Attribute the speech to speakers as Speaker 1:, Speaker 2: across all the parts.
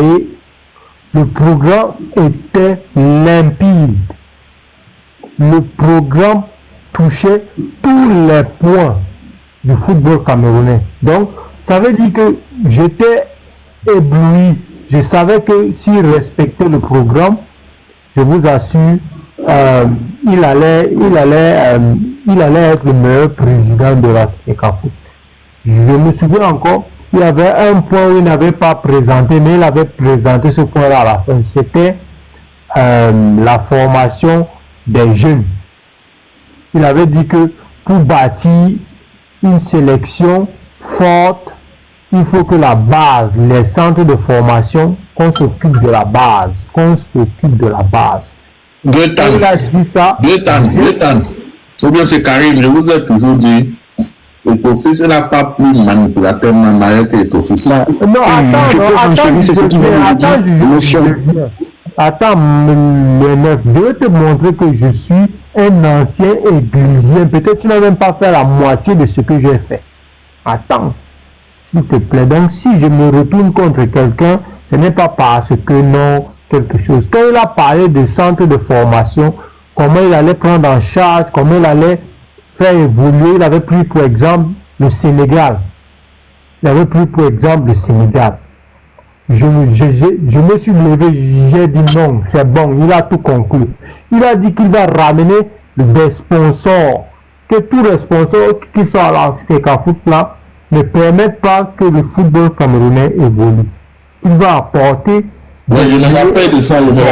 Speaker 1: Et le programme était limpide. Le programme touchait tous les points du football camerounais. Donc, ça veut dire que j'étais ébloui. Je savais que s'il respectait le programme, je vous assure, il allait être le meilleur président de la FECAFOOT. Je me souviens encore, il y avait un point où il n'avait pas présenté, mais il avait présenté ce point-là à la fin. C'était la formation des jeunes. Il avait dit que pour bâtir une sélection forte, il faut que la base, les centres de formation, qu'on s'occupe de la base,
Speaker 2: Deux temps. Ou bien c'est Karim, je vous ai toujours dit, Eto'o-Fils n'a pas plus manipulateur manière que Eto'o-Fils.
Speaker 1: Non, attends, je vais te montrer que je suis un ancien églisien. Peut-être tu n'as même pas fait la moitié de ce que j'ai fait. Attends, s'il te plaît. Donc, si je me retourne contre quelqu'un, ce n'est pas parce que non, quelque chose. Quand il a parlé de centre de formation, comment il allait prendre en charge, comment il allait faire évoluer, il avait pris pour exemple le Sénégal. Je me suis levé, j'ai dit non, c'est bon, il a tout conclu. Il a dit qu'il va ramener des sponsors, que tous les sponsors qui sont à la FECAFOOT là ne permettent pas que le football camerounais évolue. Il va apporter...
Speaker 2: Oui, je me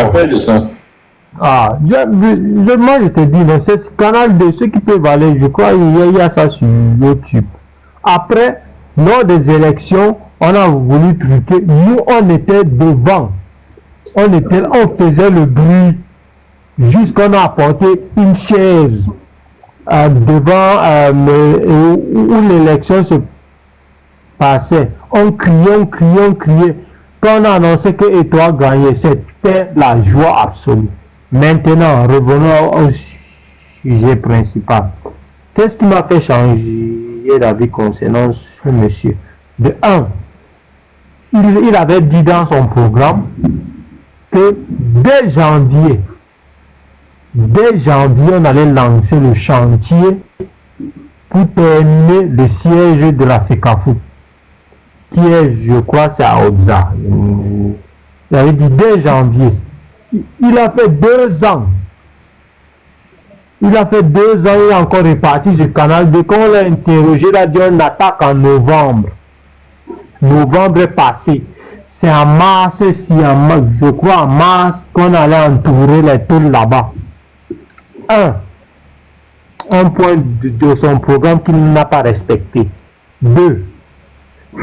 Speaker 2: rappelle de ça.
Speaker 1: Ah, moi je te dis, non, c'est ce canal de ceux qui peuvent aller, je crois il y a ça sur YouTube. Après, lors des élections, on a voulu truquer. Nous, on était devant. On faisait le bruit jusqu'on a apporté une chaise devant où l'élection se passait. On criait. Quand on a annoncé que Eto'o a gagné, c'était la joie absolue. Maintenant, revenons au sujet principal. Qu'est-ce qui m'a fait changer d'avis concernant ce monsieur? De un, il avait dit dans son programme que dès janvier, on allait lancer le chantier pour terminer le siège de la FECAFOOT, qui est, je crois, c'est à Obza. Il avait dit dès janvier. Il a fait 2 ans. Il est encore reparti sur Canal 2. Quand on l'a interrogé, il a dit on attaque en novembre. Novembre est passé. C'est en mars, je crois en mars, qu'on allait entourer les tôles là-bas. Un point de son programme qu'il n'a pas respecté. 2,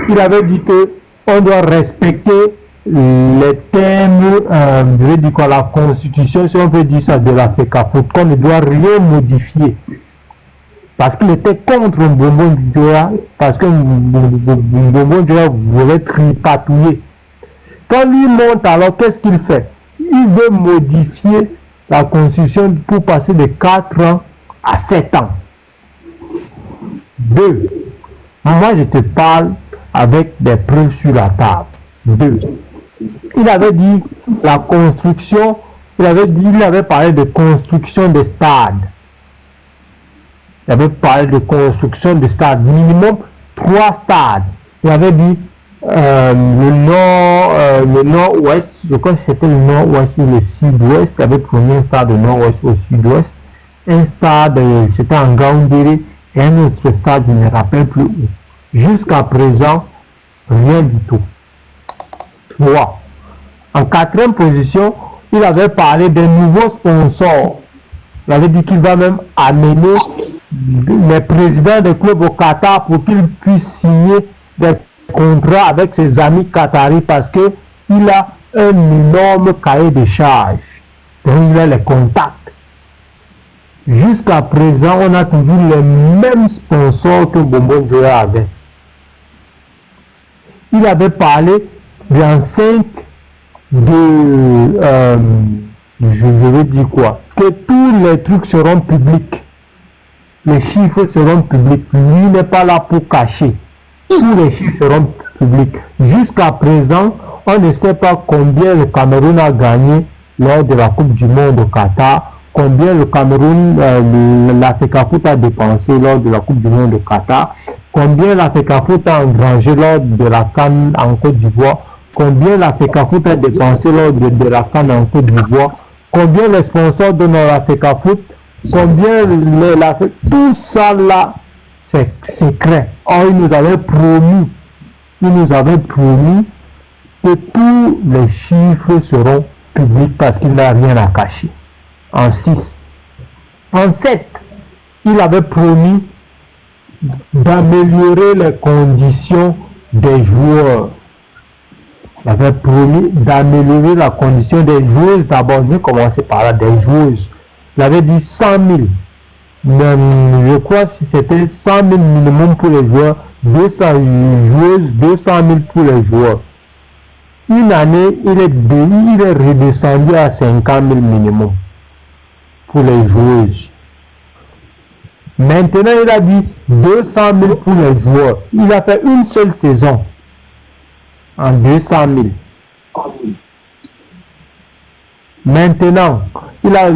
Speaker 1: il avait dit qu'on doit respecter les thèmes, je vais dire quoi, la constitution, si on peut dire ça, de la FECAFOOT, qu'on ne doit rien modifier. Parce qu'il était contre Mbombo Dioya, parce que Mbombo Dioya voulait tripatouiller. Quand lui monte, alors qu'est-ce qu'il fait? Il veut modifier la constitution pour passer de 4 ans à 7 ans. 2, moi je te parle avec des preuves sur la table. 2, il avait dit la construction, il avait parlé de construction de stades. Il avait parlé de construction de stades, minimum 3 stades. Il avait dit le nord-ouest, je crois que c'était le nord-ouest ou le sud-ouest, il avait promis un stade de nord-ouest au sud-ouest, un stade, c'était en Gaoundéré, et un autre stade, je ne me rappelle plus où. Jusqu'à présent, rien du tout. 3. En 4e position, il avait parlé des nouveaux sponsors. Il avait dit qu'il va même amener les présidents des clubs au Qatar pour qu'ils puissent signer des contrats avec ses amis qataris parce qu'il a un énorme cahier de charges. Donc il a les contacts. Jusqu'à présent, on a toujours les mêmes sponsors que Mbombo Dioya avait. Il avait parlé d'enceinte je vais dire quoi, que tous les trucs seront publics, les chiffres seront publics, lui n'est pas là pour cacher, tous les chiffres seront publics. Jusqu'à présent, On ne sait pas combien le Cameroun a gagné lors de la Coupe du Monde au Qatar, combien le Cameroun, la FECAFOOT a dépensé lors de la Coupe du Monde au Qatar, combien la FECAFOOT a engrangé lors de la CAN en Côte d'Ivoire, combien la FECAFOOT a dépensé lors de la CAN en Côte d'Ivoire, combien les sponsors donnent la FECAFOOT, combien tout ça là, c'est secret. Or, ils nous avaient promis que tous les chiffres seront publics parce qu'il n'a rien à cacher. En 6. En 7, il avait promis d'améliorer les conditions des joueurs. Il avait promis d'améliorer la condition des joueuses. D'abord, je vais commencer par là, des joueuses. Il avait dit 100 000. Je crois que c'était 100 000 minimum pour les joueurs, 200 joueuses, 200 000 pour les joueurs. Une année, il est redescendu à 50 000 minimum pour les joueuses. Maintenant, il a dit 200 000 pour les joueurs. Il a fait une seule saison en 200 000. Maintenant, il a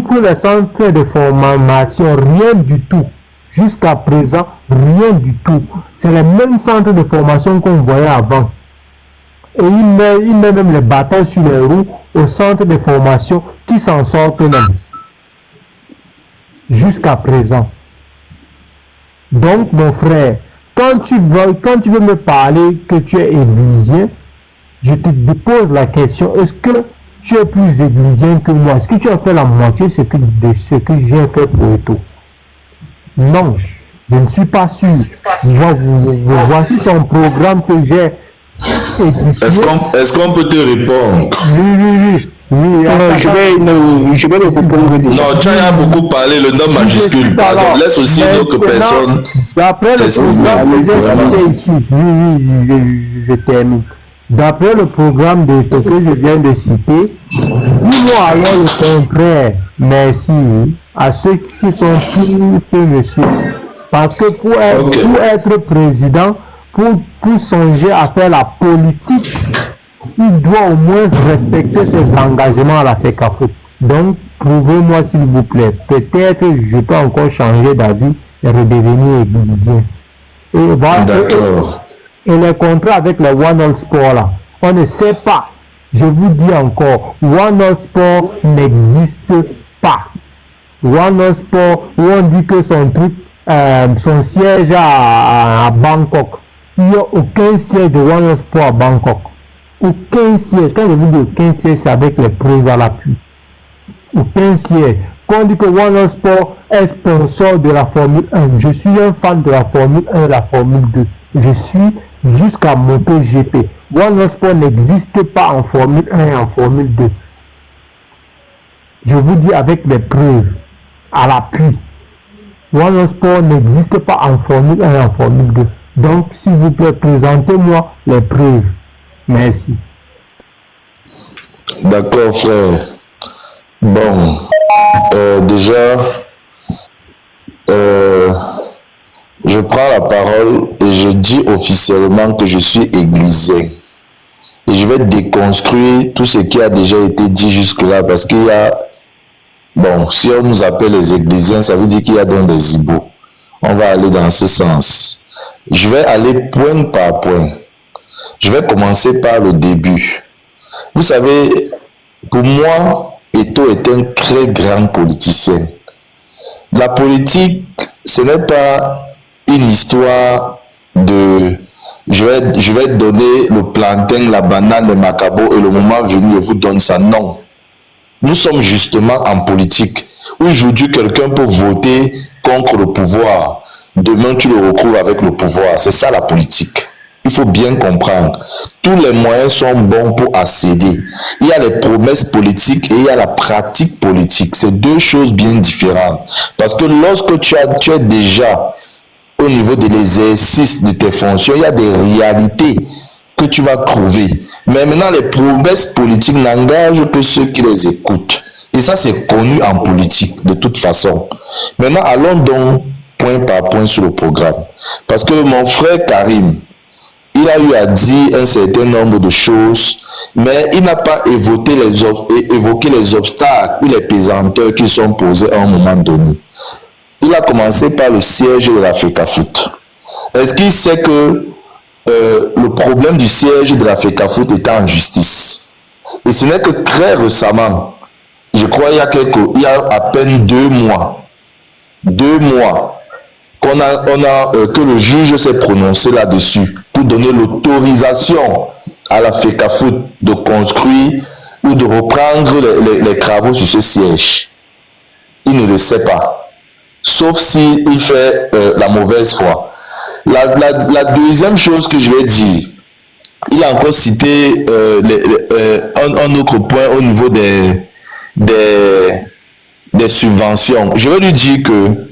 Speaker 1: pour les centres de formation, rien du tout. Jusqu'à présent, rien du tout. C'est les mêmes centres de formation qu'on voyait avant. Et il met même les bâtons sur les roues au centre de formation qui s'en sortent même. Jusqu'à présent. Donc, mon frère, quand tu veux me parler que tu es églisien, je te pose la question, est-ce que tu es plus églisien que moi? Est-ce que tu as fait la moitié de ce que j'ai fait pour toi? Non, je ne suis pas sûr. Voici ton programme que j'ai édité.
Speaker 2: Est-ce qu'on peut te répondre?
Speaker 1: Oui.
Speaker 3: Je vais le répondre déjà.
Speaker 2: Non, tu as beaucoup parlé, le nom majuscule. Pardon, laisse aussi d'autres personnes.
Speaker 1: D'après le programme que j'ai ici, je termine. D'après le programme de ce que je viens de citer, dis-moi alors le contraire. Merci à ceux qui sont pour ce monsieur. Parce que pour être président, pour songer à faire la politique, il doit au moins respecter ses engagements à la FECAFOOT. Donc, prouvez-moi s'il vous plaît. Peut-être je peux encore changer d'avis et redevenir églisien. Et voilà.
Speaker 2: D'accord.
Speaker 1: Et les contrats avec le One All Sport là, on ne sait pas. Je vous dis encore, One All Sport n'existe pas. One All Sport, où on dit que son siège à Bangkok. Il n'y a aucun siège de One All Sport à Bangkok. Aucun siège. Quand je vous dis aucun siège, c'est avec les preuves à l'appui. Aucun siège. Quand on dit que One All Sport est sponsor de la Formule 1, je suis un fan de la Formule 1 et la Formule 2. Je suis jusqu'à MotoGP. One All Sport n'existe pas en Formule 1 et en Formule 2. Je vous dis avec les preuves à l'appui. One All Sport n'existe pas en Formule 1 et en Formule 2. Donc, s'il vous plaît, présentez-moi les preuves. Merci.
Speaker 2: D'accord, frère. Bon, déjà, je prends la parole et je dis officiellement que je suis églisien. Et je vais déconstruire tout ce qui a déjà été dit jusque-là parce qu'il y a... Bon, si on nous appelle les églisiens, ça veut dire qu'il y a donc des hiboux. On va aller dans ce sens. Je vais aller point par point. Je vais commencer par le début. Vous savez, pour moi, Eto'o est un très grand politicien. La politique, ce n'est pas une histoire de je vais donner le plantain, la banane, le macabo et le moment venu, je vous donne ça. Non. Nous sommes justement en politique. Aujourd'hui, quelqu'un peut voter contre le pouvoir. Demain, tu le retrouves avec le pouvoir. C'est ça la politique. Il faut bien comprendre. Tous les moyens sont bons pour accéder. Il y a les promesses politiques et il y a la pratique politique. C'est deux choses bien différentes. Parce que lorsque tu es déjà au niveau de l'exercice de tes fonctions, il y a des réalités que tu vas trouver. Mais maintenant, les promesses politiques n'engagent que ceux qui les écoutent. Et ça, c'est connu en politique, de toute façon. Maintenant, allons donc point par point sur le programme. Parce que mon frère Karim, il a eu à dire un certain nombre de choses, mais il n'a pas évoqué les obstacles ou les pesanteurs qui sont posés à un moment donné. Il a commencé par le siège de l'Africafoot. Est-ce qu'il sait que le problème du siège de l'Africafoot est en justice? Et ce n'est que très récemment, je crois il y a à peine 2 mois, que le juge s'est prononcé là-dessus pour donner l'autorisation à la FECAFOOT de construire ou de reprendre les travaux sur ce siège. Il ne le sait pas, sauf s'il fait la mauvaise foi. La deuxième chose que je vais dire, il a encore cité un autre point au niveau des subventions. Je vais lui dire que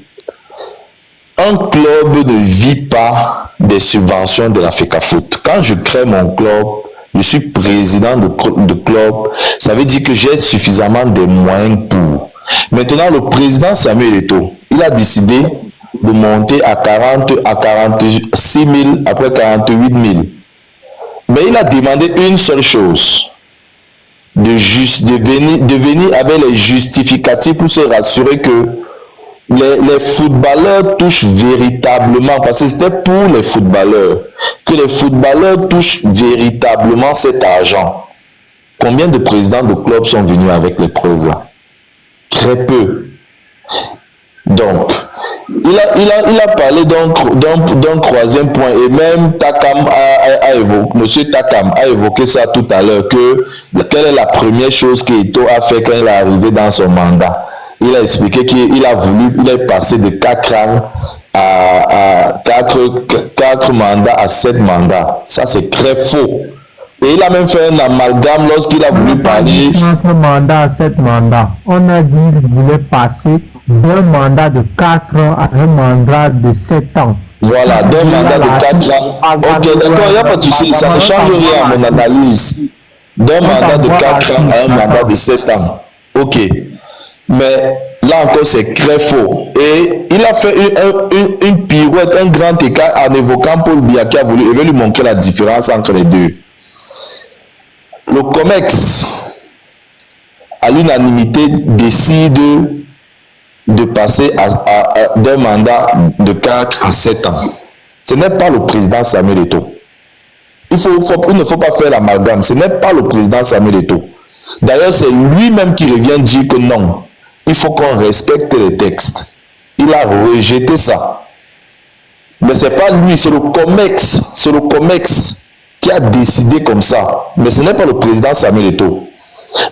Speaker 2: un club ne vit pas des subventions de la FECAFOOT. Quand je crée mon club, je suis président de club, ça veut dire que j'ai suffisamment de moyens pour. Maintenant, le président Samuel Eto'o, il a décidé de monter à 46 000, après 48 000. Mais il a demandé une seule chose, de venir avec les justificatifs pour se rassurer que les footballeurs touchent véritablement, parce que c'était pour les footballeurs, que les footballeurs touchent véritablement cet argent. Combien de présidents de clubs sont venus avec les preuves là? Très peu. Donc, il a parlé d'un troisième point, et même Takam Monsieur Takam a évoqué ça tout à l'heure, quelle est la première chose qu'Eto'o a fait quand il est arrivé dans son mandat. Il a expliqué qu'il est passé de 4 ans à 4 mandats à 7 mandats. Ça, c'est très faux. Et il a même fait un amalgame lorsqu'il a voulu parler.
Speaker 1: 4 mandats à 7 mandats. On a dit qu'il voulait passer d'un mandat de 4 ans à un mandat de 7 ans.
Speaker 2: Voilà, d'un mandat de 4 ans. Ok, d'accord, il n'y a pas de souci. Ça ne change rien à mon analyse. D'un mandat de 4 ans à un mandat de 7 ans. Ok. Mais là encore, c'est très faux. Et il a fait une pirouette, un grand écart en évoquant Paul Biya qui a voulu, il veut lui montrer la différence entre les deux. Le COMEX, à l'unanimité, décide de passer d'un mandat de 4 à 7 ans. Ce n'est pas le président Samuel Eto'o. Il ne faut pas faire l'amalgame. Ce n'est pas le président Samuel Eto'o. D'ailleurs, c'est lui-même qui revient dire que non. Il faut qu'on respecte les textes. Il a rejeté ça. Mais ce n'est pas lui, c'est le COMEX. C'est le COMEX qui a décidé comme ça. Mais ce n'est pas le président Samuel Eto'o.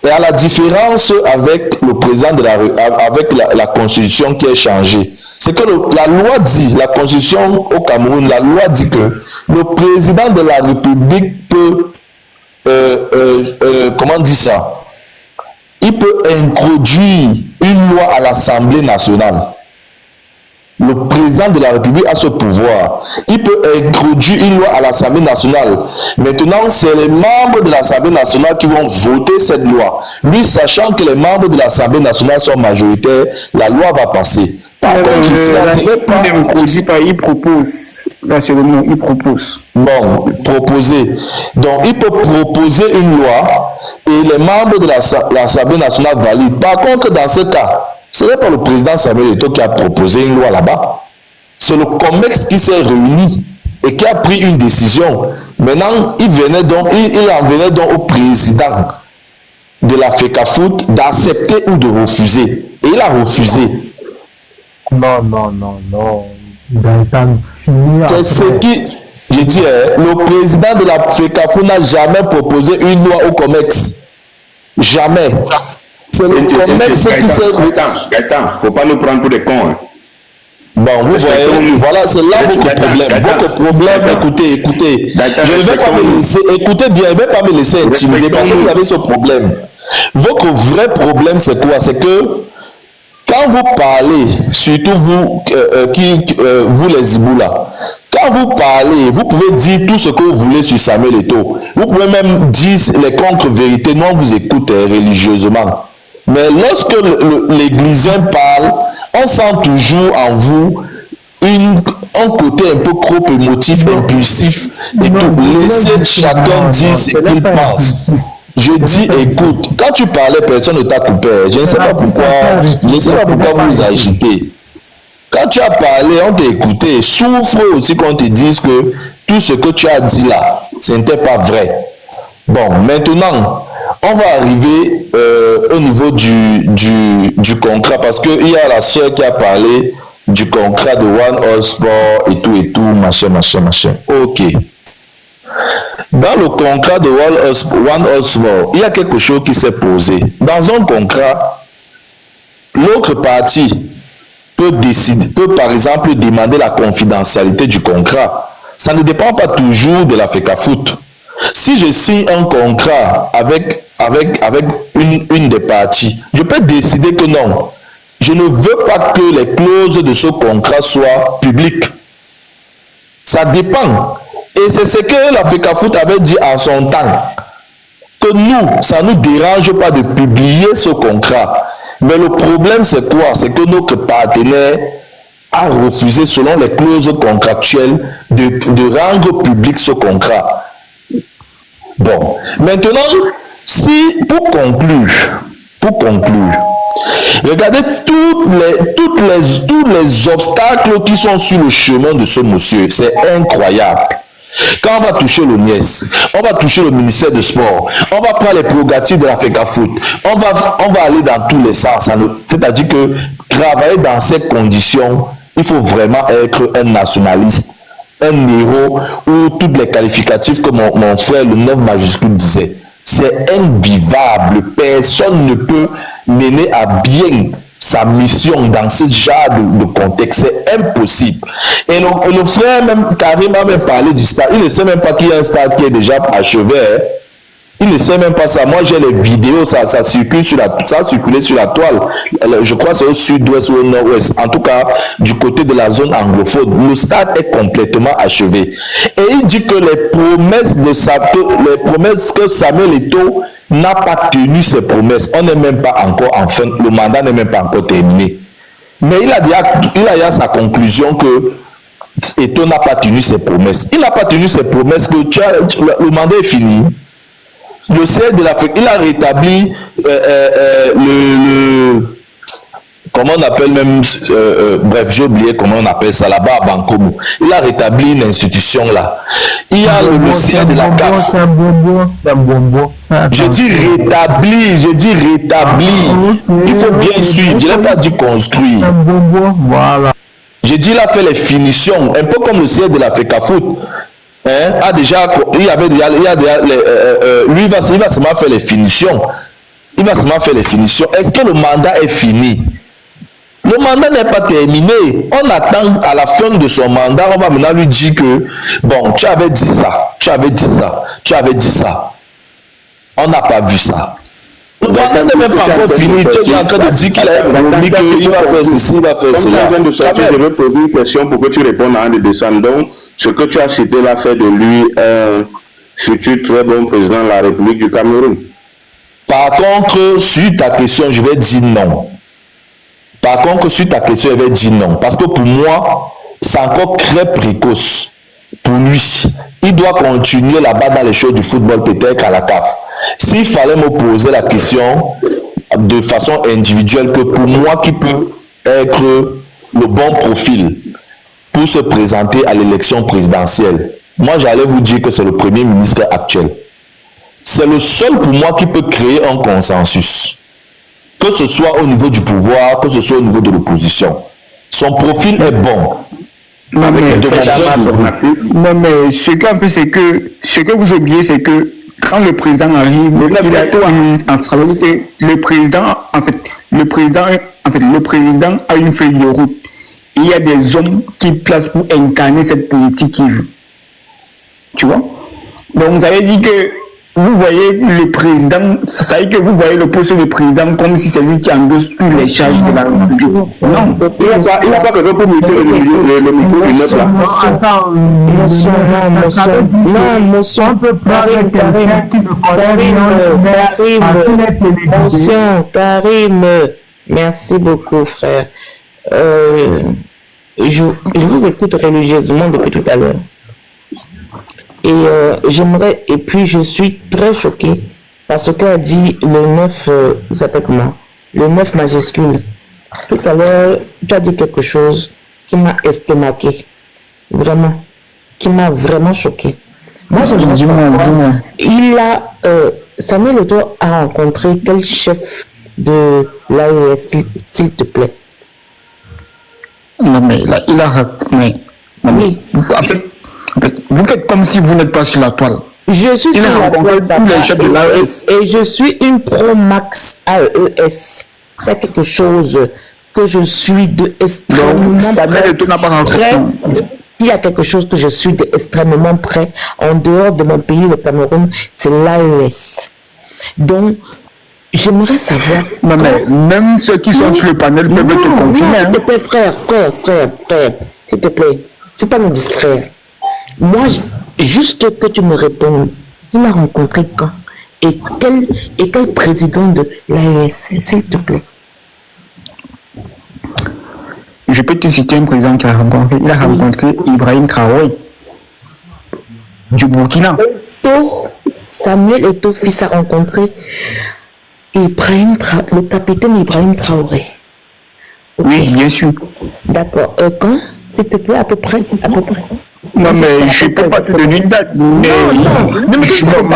Speaker 2: Et à la différence avec le président avec la constitution qui est changée, c'est que la loi dit, la constitution au Cameroun, la loi dit que le président de la République peut, comment on dit ça? Il peut introduire une loi à l'Assemblée nationale. Le président de la République a ce pouvoir. Il peut introduire une loi à l'Assemblée nationale. Maintenant, c'est les membres de l'Assemblée nationale qui vont voter cette loi. Lui, sachant que les membres de l'Assemblée nationale sont majoritaires, la loi va passer. Par contre,
Speaker 3: il propose. Rassurément, il propose.
Speaker 2: Bon, proposer. Donc, il peut proposer une loi et les membres de l'Assemblée nationale valident. Par contre, dans ce cas, ce n'est pas le président Samuel Eto'o qui a proposé une loi là-bas. C'est le COMEX qui s'est réuni et qui a pris une décision. Maintenant, il en venait donc au président de la FECAFOOT d'accepter ou de refuser. Et il a refusé.
Speaker 1: Non.
Speaker 2: C'est ce qui... Je dis, le président de la FECAFOOT n'a jamais proposé une loi au COMEX. Jamais. C'est le COMEX qui s'est...
Speaker 4: Gaëtan, faut pas nous prendre pour des cons. Hein.
Speaker 2: Bon, vous voyez, voilà, c'est là votre problème. Votre problème, écoutez. Je ne vais pas me laisser... Écoutez bien, je ne vais pas me laisser intimider parce que vous avez ce problème. Votre vrai problème, c'est quoi? C'est que quand vous parlez, surtout vous, vous les Iboula, quand vous parlez, vous pouvez dire tout ce que vous voulez sur Samuel Eto'o. Vous pouvez même dire les contre-vérités. Nous, on vous écoute religieusement. Mais lorsque l'Église parle, on sent toujours en vous un côté un peu trop émotif, impulsif et tout. Laissez chacun dire ce qu'il pense. Je dis, écoute, quand tu parlais, personne ne t'a coupé. Je ne sais pas pourquoi, vous vous agitez. Quand tu as parlé, on t'a écouté. Souffre aussi qu'on te dise que tout ce que tu as dit là, ce n'était pas vrai. Bon, maintenant, on va arriver au niveau du contrat parce qu'il y a la soeur qui a parlé du contrat de One All Sport et tout, machin. Ok. Dans le contrat de One All Sport, il y a quelque chose qui s'est posé. Dans un contrat, l'autre partie peut par exemple demander la confidentialité du contrat. Ça ne dépend pas toujours de la FECAFOOT. Si je signe un contrat avec une des parties, je peux décider que non, je ne veux pas que les clauses de ce contrat soient publiques. Ça dépend. Et c'est ce que la FECAFOOT avait dit en son temps. Que nous, ça ne nous dérange pas de publier ce contrat. Mais le problème, c'est quoi? C'est que notre partenaire a refusé, selon les clauses contractuelles, de rendre public ce contrat. Bon, maintenant, pour conclure, regardez tous les obstacles qui sont sur le chemin de ce monsieur. C'est incroyable. Quand on va toucher le NIES, on va toucher le ministère de Sport, on va prendre les prérogatives de la FECAFOOT, on va aller dans tous les sens. C'est-à-dire que travailler dans ces conditions, il faut vraiment être un nationaliste, un héros, ou toutes les qualificatifs que mon frère, le 9 majuscule, disait. C'est invivable. Personne ne peut mener à bien sa mission dans ce genre de contexte. C'est impossible. Et le frère, même Karim a même parlé du stade. Il ne sait même pas qu'il y a un stade qui est déjà achevé. Hein. Il ne sait même pas ça. Moi, j'ai les vidéos, ça circule ça a circulé sur la toile. Je crois que c'est au sud-ouest ou au nord-ouest. En tout cas, du côté de la zone anglophone. Le stade est complètement achevé. Et il dit que les promesses que Samuel Eto'o n'a pas tenu ses promesses. On n'est même pas encore en fin. Le mandat n'est même pas encore terminé. Mais il a dit sa conclusion que Eto'o n'a pas tenu ses promesses. Il n'a pas tenu ses promesses que le mandat est fini. Le siège de l'Afrique, il a rétabli comment on appelle même, bref, j'ai oublié comment on appelle ça là-bas à Bankomo. Il a rétabli une institution là. Il y a le siège de la CAF. Je dis rétabli. Il faut bien suivre. Je n'ai pas dit construire. J'ai dit il a fait les finitions, un peu comme le siège de la FECAFOOT. Lui il va seulement faire les finitions. Est-ce que le mandat est fini? Le mandat n'est pas terminé. On attend à la fin de son mandat. On va maintenant lui dire que bon, tu avais dit ça. On n'a pas vu ça. Le mandat n'est même pas encore fini. Tu es en train de dire qu'il a promis qu'il va faire ceci, il va faire cela.
Speaker 4: Je vais poser une question pour que tu répondes à un des descendants. Ce que tu as cité là fait de lui un futur très bon président de la République du Cameroun.
Speaker 2: Par contre, sur ta question, je vais dire non. Parce que pour moi, c'est encore très précoce pour lui. Il doit continuer là-bas dans les choses du football, peut-être à la CAF. S'il fallait me poser la question de façon individuelle, que pour moi, qui peut être le bon profil pour se présenter à l'élection présidentielle, moi j'allais vous dire que c'est le Premier ministre actuel. C'est le seul pour moi qui peut créer un consensus. Que ce soit au niveau du pouvoir, que ce soit au niveau de l'opposition. Son profil est bon.
Speaker 3: Non mais ce qu'on fait, c'est que ce que vous oubliez, c'est que quand le président arrive, le président a une feuille de route. Il y a des hommes qui placent pour incarner cette politique qu'il veut. Tu vois? Donc, vous avez dit que vous voyez le président, ça veut dire que vous voyez le poste du président comme si c'est lui qui endosse tous les charges de la République. Non,
Speaker 4: il n'a pas quelqu'un pour muter le micro du neuf là.
Speaker 5: Karim, merci beaucoup, frère. je vous écoute religieusement depuis tout à l'heure. Et et puis je suis très choquée parce qu'a dit le 9, il s'appelle comment? Le 9 majuscule. Tout à l'heure, tu as dit quelque chose qui m'a estomaqué. Vraiment. Qui m'a vraiment choqué. Moi, j'aimerais savoir, Samuel Eto'o a rencontré quel chef de l'AES, s'il te plaît?
Speaker 3: Non, mais là, il a... Mais,
Speaker 5: oui.
Speaker 3: Vous faites comme si vous n'êtes pas sur la toile.
Speaker 5: Je suis sur la toile,
Speaker 3: tous les chefs de l'AES.
Speaker 5: Et je suis une pro-max AES. C'est quelque chose que je suis de extrêmement près. Il y a quelque chose que je suis de extrêmement près en dehors de mon pays, le Cameroun, c'est l'AES. Donc, j'aimerais savoir.
Speaker 3: Non, mais même ceux qui sont sur le panel peuvent te confirmer.
Speaker 5: S'il te plaît, frère, s'il te plaît, c'est pas nous distraire. Moi, juste que tu me répondes, il a rencontré quand? Et quel président de l'AES, s'il te plaît?
Speaker 3: Je peux te citer un président qui a rencontré. Il a rencontré Ibrahim Traoré du Burkina.
Speaker 5: Samuel Eto'o fils a rencontré le capitaine Ibrahim Traoré. Okay.
Speaker 3: Oui, bien sûr.
Speaker 5: D'accord. Quand? S'il te plaît, à peu près.
Speaker 3: Non, mais je ne peux pas te donner une date.
Speaker 5: Non, ne me donne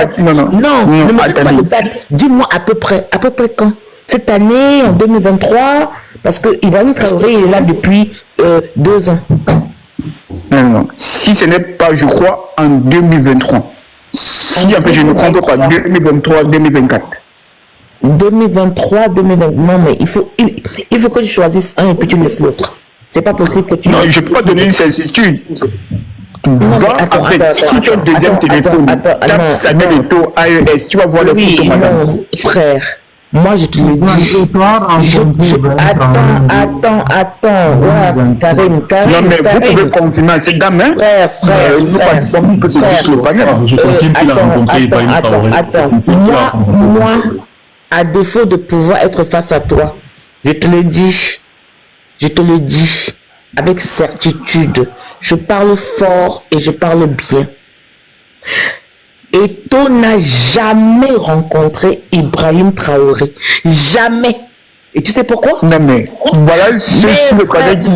Speaker 5: pas de date. Dis-moi à peu près quand? Cette année, en 2023, parce que Ibrahim Traoré est là depuis 2 ans.
Speaker 3: Non. Si ce n'est pas, je crois, en 2023. Si en fait je ne compte pas, 2023-2024.
Speaker 5: 2023-2024. Non, mais il faut que tu choisisses un et puis tu laisses l'autre. C'est pas possible que tu...
Speaker 3: Non, je ne peux pas donner une certitude. Si tu as le deuxième téléphone, tape Samuel Eto'o AES, tu vas voir le photo, madame.
Speaker 5: Non, frère. Moi, je te le dis. Attends. Ouais, Karim.
Speaker 3: Non, mais vous pouvez confirmer ces gamins.
Speaker 5: Frère.
Speaker 6: Je confirme qu'il a rencontré Ibrahim Traoré.
Speaker 5: Attends. Moi, à défaut de pouvoir être face à toi, je te le dis avec certitude. Je parle fort et je parle bien. Eto'o n'a jamais rencontré Ibrahim Traoré. Jamais. Et tu sais pourquoi?
Speaker 3: Non, mais voilà le collègue.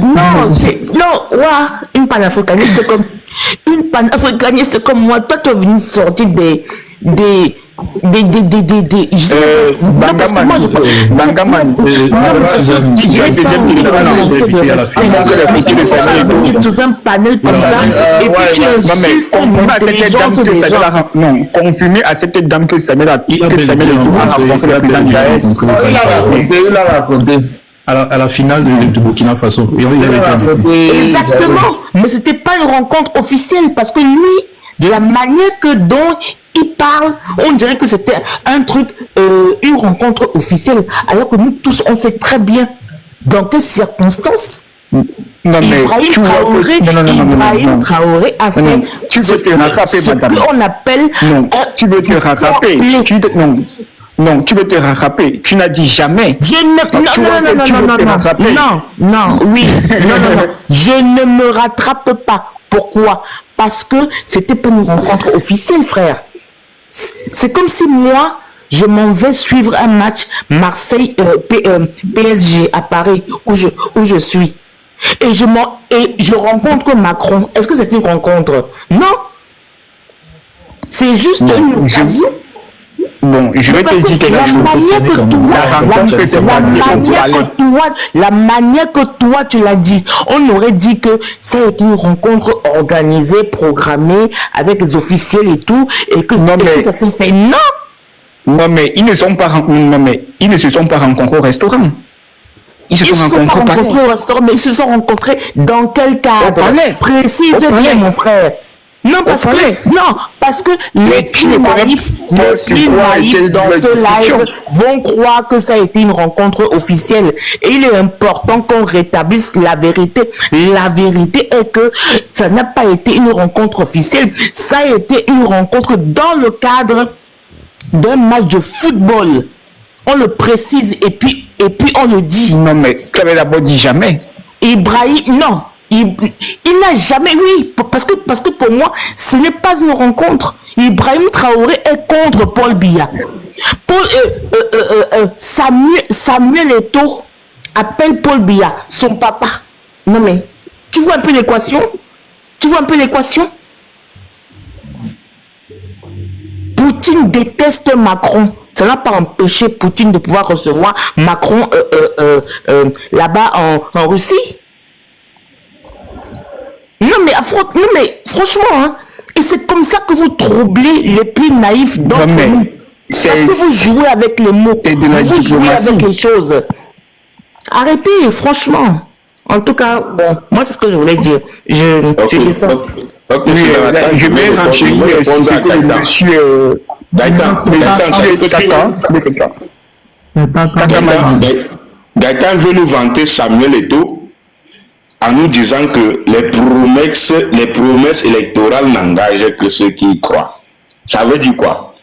Speaker 5: Une panafricaniste comme moi. Toi, tu es venu sortir des sous un panel comme ça et puis tu insultes des gens.
Speaker 3: Non, confirmer à cette dame que Samuel a rencontré le président du AES.
Speaker 2: Il a raconté.
Speaker 6: À la finale de Burkina Faso.
Speaker 5: Exactement. Mais c'était pas une rencontre officielle parce que lui, de la manière dont il parle, on dirait que c'était un truc, une rencontre officielle, alors que nous tous, on sait très bien dans quelles circonstances Ibrahim Traoré a fait
Speaker 3: ce
Speaker 5: qu'on appelle
Speaker 3: tu veux te rattraper. Non, tu veux te rattraper. Tu n'as dit jamais.
Speaker 5: Non. Je ne me rattrape pas. Pourquoi? Parce que c'était pas une rencontre officielle, frère. C'est comme si moi, je m'en vais suivre un match Marseille PSG à Paris où je suis. Et je rencontre Macron. Est-ce que c'est une rencontre? Non. C'est juste une occasion.
Speaker 3: Bon, je vais te dire quelque chose.
Speaker 5: La manière que toi tu l'as dit, on aurait dit que ça a été une rencontre organisée, programmée avec les officiels et tout, et que ça s'est fait.
Speaker 3: Non, mais ils ne se sont pas rencontrés au restaurant. Ils se sont rencontrés
Speaker 5: au restaurant, mais ils se sont rencontrés dans quel cadre? Précise bien, mon frère. Non, parce que les plus naïfs dans ce live vont croire que ça a été une rencontre officielle. Et il est important qu'on rétablisse la vérité. La vérité est que ça n'a pas été une rencontre officielle. Ça a été une rencontre dans le cadre d'un match de football. On le précise et puis on le dit.
Speaker 3: Non, mais tu avais d'abord dit jamais.
Speaker 5: Ibrahim il n'a jamais, oui, parce que pour moi, ce n'est pas une rencontre. Ibrahim Traoré est contre Paul Biya. Samuel Eto'o appelle Paul Biya son papa. Non mais, tu vois un peu l'équation? Poutine déteste Macron. Ça n'a pas empêché Poutine de pouvoir recevoir Macron là-bas en Russie. Non mais franchement, hein, et c'est comme ça que vous troublez les plus naïfs d'entre nous. Parce que vous jouez avec les mots, vous jouez avec les choses. Arrêtez, franchement. En tout cas, bon, moi c'est ce que je voulais dire. Je dis ça.
Speaker 3: Je vais renchérir ce que le monsieur
Speaker 4: Gaëtan veut nous vanter Samuel Eto'o en nous disant que les promesses électorales n'engagent que ceux qui y croient. Ça veut dire quoi?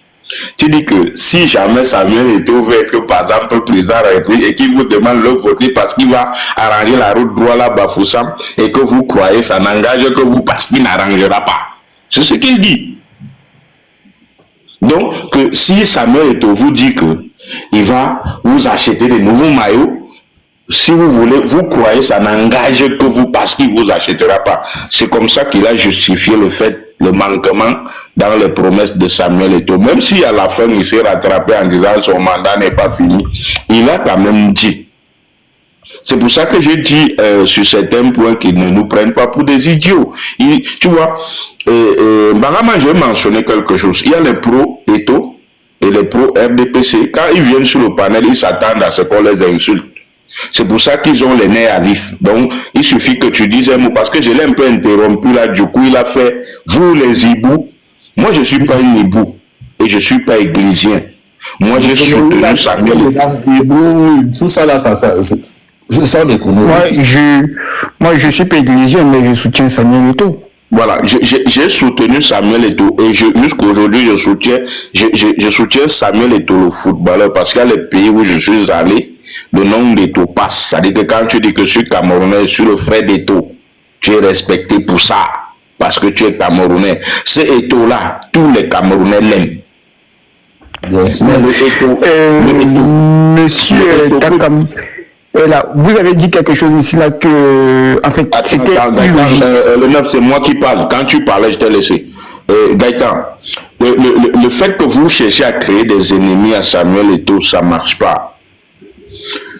Speaker 4: Tu dis que si jamais Samuel Eto'o veut être par exemple président de la République et qu'il vous demande de voter parce qu'il va arranger la route droite là Bafoussam et que vous croyez ça n'engage que vous parce qu'il n'arrangera pas. C'est ce qu'il dit. Donc, que si Samuel Eto'o vous dit que il va vous acheter des nouveaux maillots, si vous voulez, vous croyez ça n'engage que vous parce qu'il ne vous achètera pas. C'est comme ça qu'il a justifié le manquement dans les promesses de Samuel Eto'o. Même si à la fin il s'est rattrapé en disant son mandat n'est pas fini, il a quand même dit. C'est pour ça que je dis sur certains points qu'ils ne nous prennent pas pour des idiots. Tu vois, Barama, je vais mentionner quelque chose. Il y a les pro-Eto'o et les pro-RDPC. Quand ils viennent sur le panel, ils s'attendent à ce qu'on les insulte. C'est pour ça qu'ils ont les nerfs à vif. Donc, il suffit que tu dises un mot. Parce que je l'ai un peu interrompu là. Du coup, il a fait, vous les hiboux. Moi, je ne suis pas un hibou. Et je ne suis pas églysien. Moi, j'ai soutenu Samuel Eto'o.
Speaker 6: Tout ça là, ça
Speaker 3: moi, je suis pas églysien, mais je soutiens Samuel Eto'o.
Speaker 4: Voilà, j'ai soutenu Samuel Eto'o et jusqu'à aujourd'hui, je soutiens Samuel Eto'o, le footballeur, parce qu'il y a les pays où je suis allé, le nom d'Eto'o passe. C'est-à-dire que quand tu dis que je suis Camerounais, je suis le frère d'Eto'o, tu es respecté pour ça, parce que tu es Camerounais. Ce Eto'o-là, tous les Camerounais l'aiment.
Speaker 3: Monsieur Takam, là, vous avez dit quelque chose ici là que, en fait, c'était illogique.
Speaker 4: Le 9, c'est moi qui parle. Quand tu parlais, je t'ai laissé. Gaëtan, le fait que vous cherchez à créer des ennemis à Samuel Eto'o, ça ne marche pas.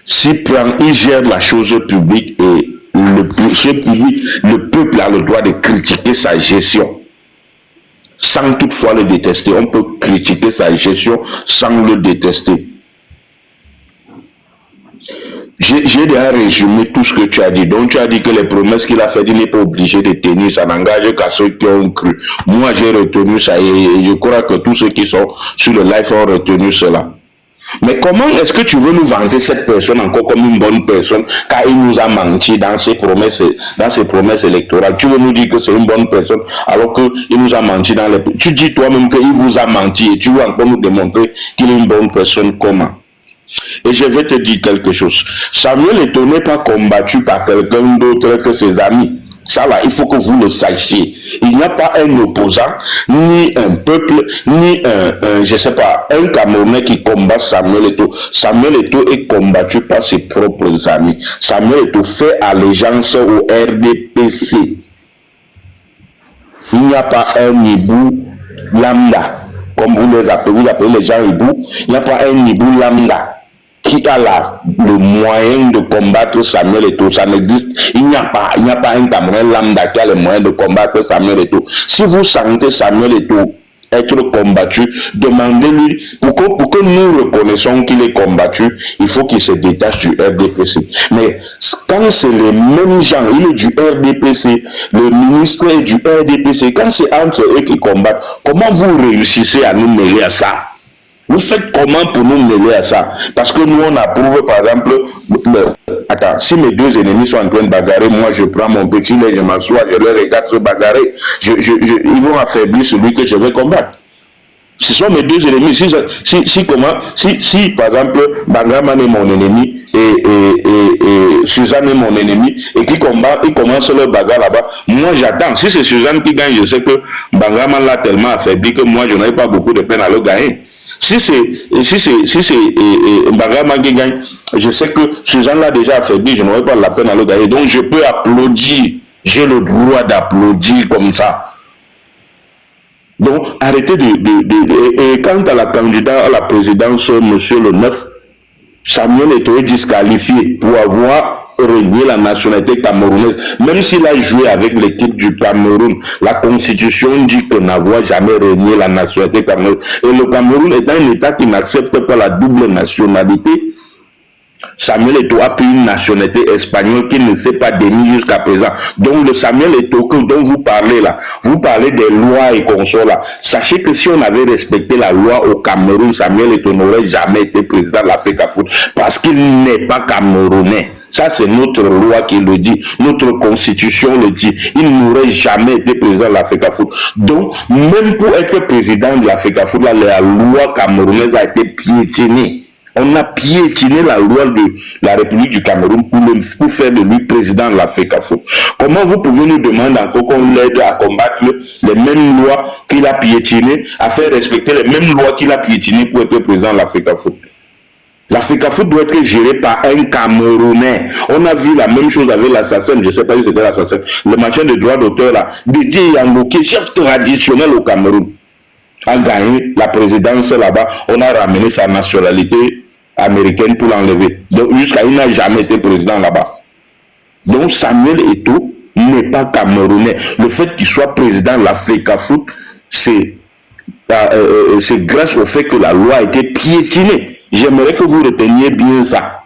Speaker 4: Si il gère la chose publique et le peuple a le droit de critiquer sa gestion sans toutefois le détester. On peut critiquer sa gestion sans le détester. J'ai déjà résumé tout ce que tu as dit. Donc, tu as dit que les promesses qu'il a faites, il n'est pas obligé de tenir. Ça n'engage qu'à ceux qui ont cru. Moi, j'ai retenu ça et je crois que tous ceux qui sont sur le live ont retenu cela. Mais comment est-ce que tu veux nous vanter cette personne encore comme une bonne personne car il nous a menti dans ses promesses électorales? Tu veux nous dire que c'est une bonne personne alors qu'il nous a menti dans les... Tu dis toi-même qu'il vous a menti et tu veux encore nous démontrer qu'il est une bonne personne. Comment? Et je vais te dire quelque chose. Samuel Eto'o n'est pas combattu par quelqu'un d'autre que ses amis. Ça là, il faut que vous le sachiez. Il n'y a pas un opposant, ni un peuple, ni je sais pas, un Camerounais qui combat Samuel Eto'o. Samuel Eto'o est combattu par ses propres amis. Samuel Eto'o fait allégeance au RDPC. Il n'y a pas un hibou lambda, comme vous appelez les gens hibou. Il n'y a pas un hibou lambda qui a le moyen de combattre Samuel Eto'o. Ça n'existe. Il n'y a pas un Camerounais lambda qui a le moyen de combattre Samuel Eto'o. Si vous sentez Samuel Eto'o être combattu, demandez-lui pour que nous reconnaissons qu'il est combattu, il faut qu'il se détache du RDPC. Mais quand c'est les mêmes gens, il est du RDPC, le ministre est du RDPC, quand c'est entre eux qui combattent, comment vous réussissez à nous mêler à ça? Vous faites comment pour nous mêler à ça? Parce que nous, on approuve, par exemple, attends, si mes deux ennemis sont en train de bagarrer, moi, je prends mon petit lait, je m'assois, je les regarde se bagarrer, ils vont affaiblir celui que je vais combattre. Ce sont mes deux ennemis. Si par exemple, Bangaman est mon ennemi et Suzanne est mon ennemi et qu'ils commencent leur bagarre là-bas, moi j'attends. Si c'est Suzanne qui gagne, je sais que Bangaman l'a tellement affaibli que moi je n'avais pas beaucoup de peine à le gagner. Si c'est Bangaman qui gagne, je sais que Suzanne l'a déjà affaibli, je n'aurais pas la peine à le gagner. Donc je peux applaudir. J'ai le droit d'applaudir comme ça. Donc, arrêtez et quant à la candidate à la présidence, monsieur le 9, Samuel Eto'o est disqualifié pour avoir renié la nationalité camerounaise. Même s'il a joué avec l'équipe du Cameroun, la constitution dit qu'on n'a jamais renié la nationalité camerounaise. Et le Cameroun est un État qui n'accepte pas la double nationalité. Samuel Eto'o a pris une nationalité espagnole qui ne s'est pas démise jusqu'à présent. Donc le Samuel Eto'o dont vous parlez là, vous parlez des lois et consorts là. Sachez que si on avait respecté la loi au Cameroun, Samuel Eto'o n'aurait jamais été président de l'Africafoot parce qu'il n'est pas camerounais. Ça c'est notre loi qui le dit, notre constitution le dit. Il n'aurait jamais été président de l'Africafoot. Donc même pour être président de l'Africafoot, là, la loi camerounaise a été piétinée. On a piétiné la loi de la République du Cameroun pour faire de lui président de l'Africafoot. Comment vous pouvez nous demander encore qu'on l'aide à combattre les mêmes lois qu'il a piétinées, à faire respecter les mêmes lois qu'il a piétinées pour être président de l'Africafoot? L'Africafoot doit être géré par un Camerounais. On a vu la même chose avec l'assassin, je ne sais pas si c'était l'assassin, le machin de droit d'auteur là, Didier Yango, qui est chef traditionnel au Cameroun, a gagné la présidence là-bas. On a ramené sa nationalité américaine pour l'enlever. Donc jusqu'à il n'a jamais été président là-bas. Donc Samuel Eto'o n'est pas camerounais. Le fait qu'il soit président de l'Africafoot, c'est grâce au fait que la loi a été piétinée. J'aimerais que vous reteniez bien ça.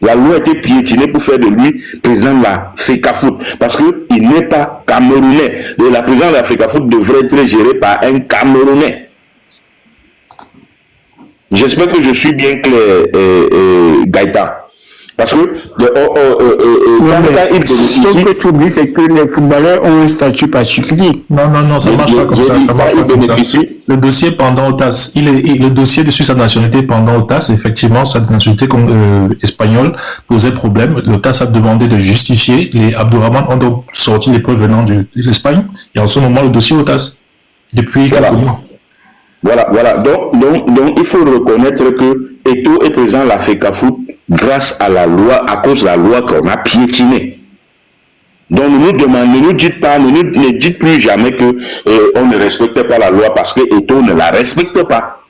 Speaker 4: La loi a été piétinée pour faire de lui président de l'Africafoot. Parce qu'il n'est pas camerounais. Et la présidence de l'Africafoot devrait être gérée par un Camerounais. J'espère que je suis bien clair, Gaëtan. Parce que
Speaker 3: ce que tu oublies, c'est que les footballeurs ont un statut particulier.
Speaker 6: Non, ça marche pas comme ça. Ça marche pas comme ça. Le dossier pendant OTAS, le dossier de sa nationalité pendant OTAS, effectivement, sa nationalité espagnole posait problème. L'OTAS a demandé de justifier. Les Abdourahmane ont donc sorti les preuves venant de l'Espagne. Et en ce moment, le dossier OTAS, depuis quelques mois.
Speaker 4: Voilà. Donc, il faut reconnaître que Eto'o est président de l'Africafoot grâce à la loi, à cause de la loi qu'on a piétinée. Donc, ne dites plus jamais que on ne respecte pas la loi parce que Eto'o ne la respecte pas.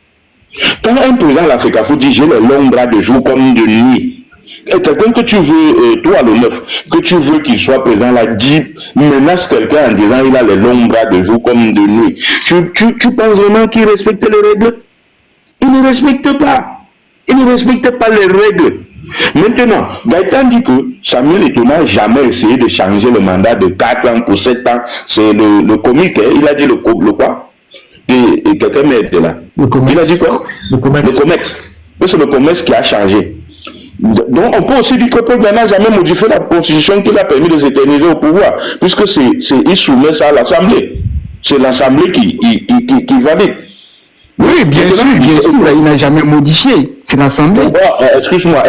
Speaker 4: Quand un président de l'Africafoot dit j'ai les longs bras de jour comme de nuit, et quelqu'un que tu veux, toi le 9, que tu veux qu'il soit présent là, menace quelqu'un en disant il a les longs bras de jour comme de nuit. Tu penses vraiment qu'il respecte les règles? Il ne respecte pas. Il ne respecte pas les règles. Maintenant, Gaëtan dit que Samuel Eto'o n'a jamais essayé de changer le mandat de 4 ans pour 7 ans. C'est le comique, hein? Il a dit le quoi? Et quelqu'un m'aide là. Il a dit quoi? Le COMEX. C'est le COMEX qui a changé. Donc on peut aussi dire que Paul Biya n'a jamais modifié la constitution qui l'a permis de s'éterniser au pouvoir, puisque il soumet ça à l'Assemblée. C'est l'Assemblée qui valide.
Speaker 3: Oui, bien sûr, il n'a jamais modifié. C'est l'Assemblée.
Speaker 4: Excuse-moi.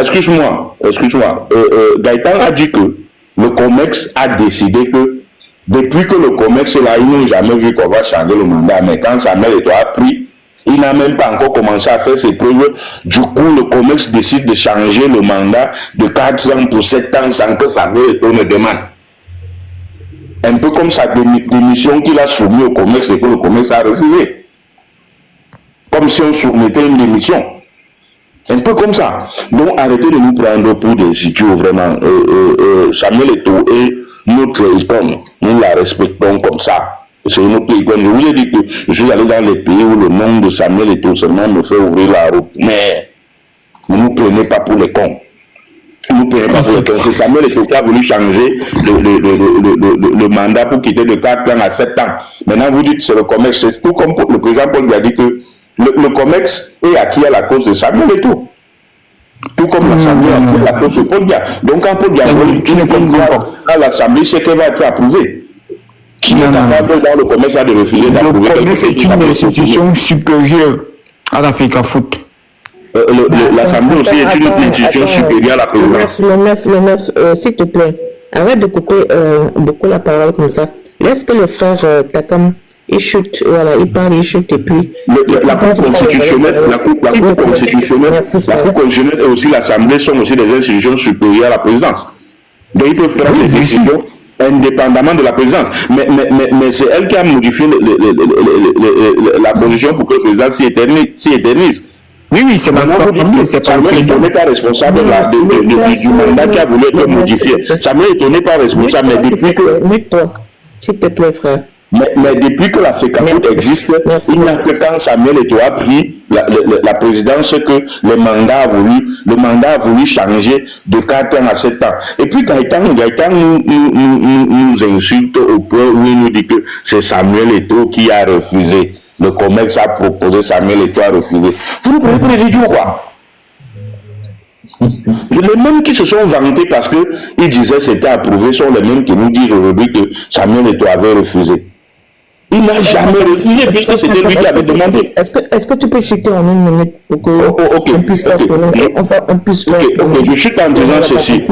Speaker 4: Gaëtan a dit que le COMEX a décidé que depuis que le COMEX est là, ils n'ont jamais vu qu'on va changer le mandat. Mais quand Samuel Eto'o a pris, il n'a même pas encore commencé à faire ses preuves. Du coup, le COMEX décide de changer le mandat de 4 ans pour 7 ans sans que Samuel Eto'o ne demande. Un peu comme sa démission qu'il a soumise au COMEX et que le COMEX a refusé. Comme si on soumettait une démission. Un peu comme ça. Donc arrêtez de nous prendre pour des idiots vraiment. Samuel Eto'o est notre icône. Nous la respectons comme ça. C'est une autre icône. Je vous ai dit que je suis allé dans les pays où le nom de Samuel Eto'o seulement me fait ouvrir la route. Mais ne nous prenez pas pour les cons. Ne nous prenez pas pour les cons. C'est Samuel Eto'o qui a voulu changer le mandat pour quitter de 4 ans à 7 ans. Maintenant vous dites que c'est le COMEX. C'est tout comme le président Paul Biya a dit que le COMEX est acquis à la cause de Samuel Eto'o. Tout comme l'Assemblée est acquis à la cause de Paul Biya. Donc quand Paul Biya veut à l'Assemblée, c'est qu'elle va être approuvée. Qui est capable dans le commerce de refuser d'approuver?
Speaker 3: Le commerce est une institution supérieure à l'Africafoot.
Speaker 4: L'Assemblée aussi est une institution supérieure à la présidence.
Speaker 5: Le 9, s'il te plaît, arrête de couper beaucoup la parole comme ça. Laisse que le frère Takam, il chute, voilà, il parle, il chute et puis...
Speaker 4: La Cour constitutionnelle, la Cour constitutionnelle et aussi l'Assemblée sont aussi des institutions supérieures à la présidence. Donc ils peuvent prendre des décisions indépendamment de la présidence. Mais c'est elle qui a modifié la position pour que le président s'y éternise.
Speaker 3: Oui, c'est l'Assemblée, c'est pas le président.
Speaker 4: Samuel n'est pas responsable du mandat qui a voulu être modifié. Samuel n'est pas responsable, mais depuis que...
Speaker 5: Mets-toi, s'il te plaît, frère.
Speaker 4: Mais depuis que la FECAFOOT existe, il n'y a que quand Samuel Eto'o a pris la présidence que le mandat a voulu changer de 4 ans à 7 ans. Et puis Gaëtan nous insulte au point où il nous dit que c'est Samuel Eto'o qui a refusé. Le COMEX a proposé, Samuel Eto'o a refusé. Vous nous prenez pour les idiots, quoi? Les mêmes qui se sont vantés parce qu'ils disaient que c'était approuvé sont les mêmes qui nous disent aujourd'hui que Samuel Eto'o avait refusé. Il n'a jamais refusé puisque c'était lui qui avait demandé.
Speaker 5: Est-ce que tu peux chuter en 1 minute pour qu'on puisse faire on puisse faire
Speaker 4: je chute en disant ceci.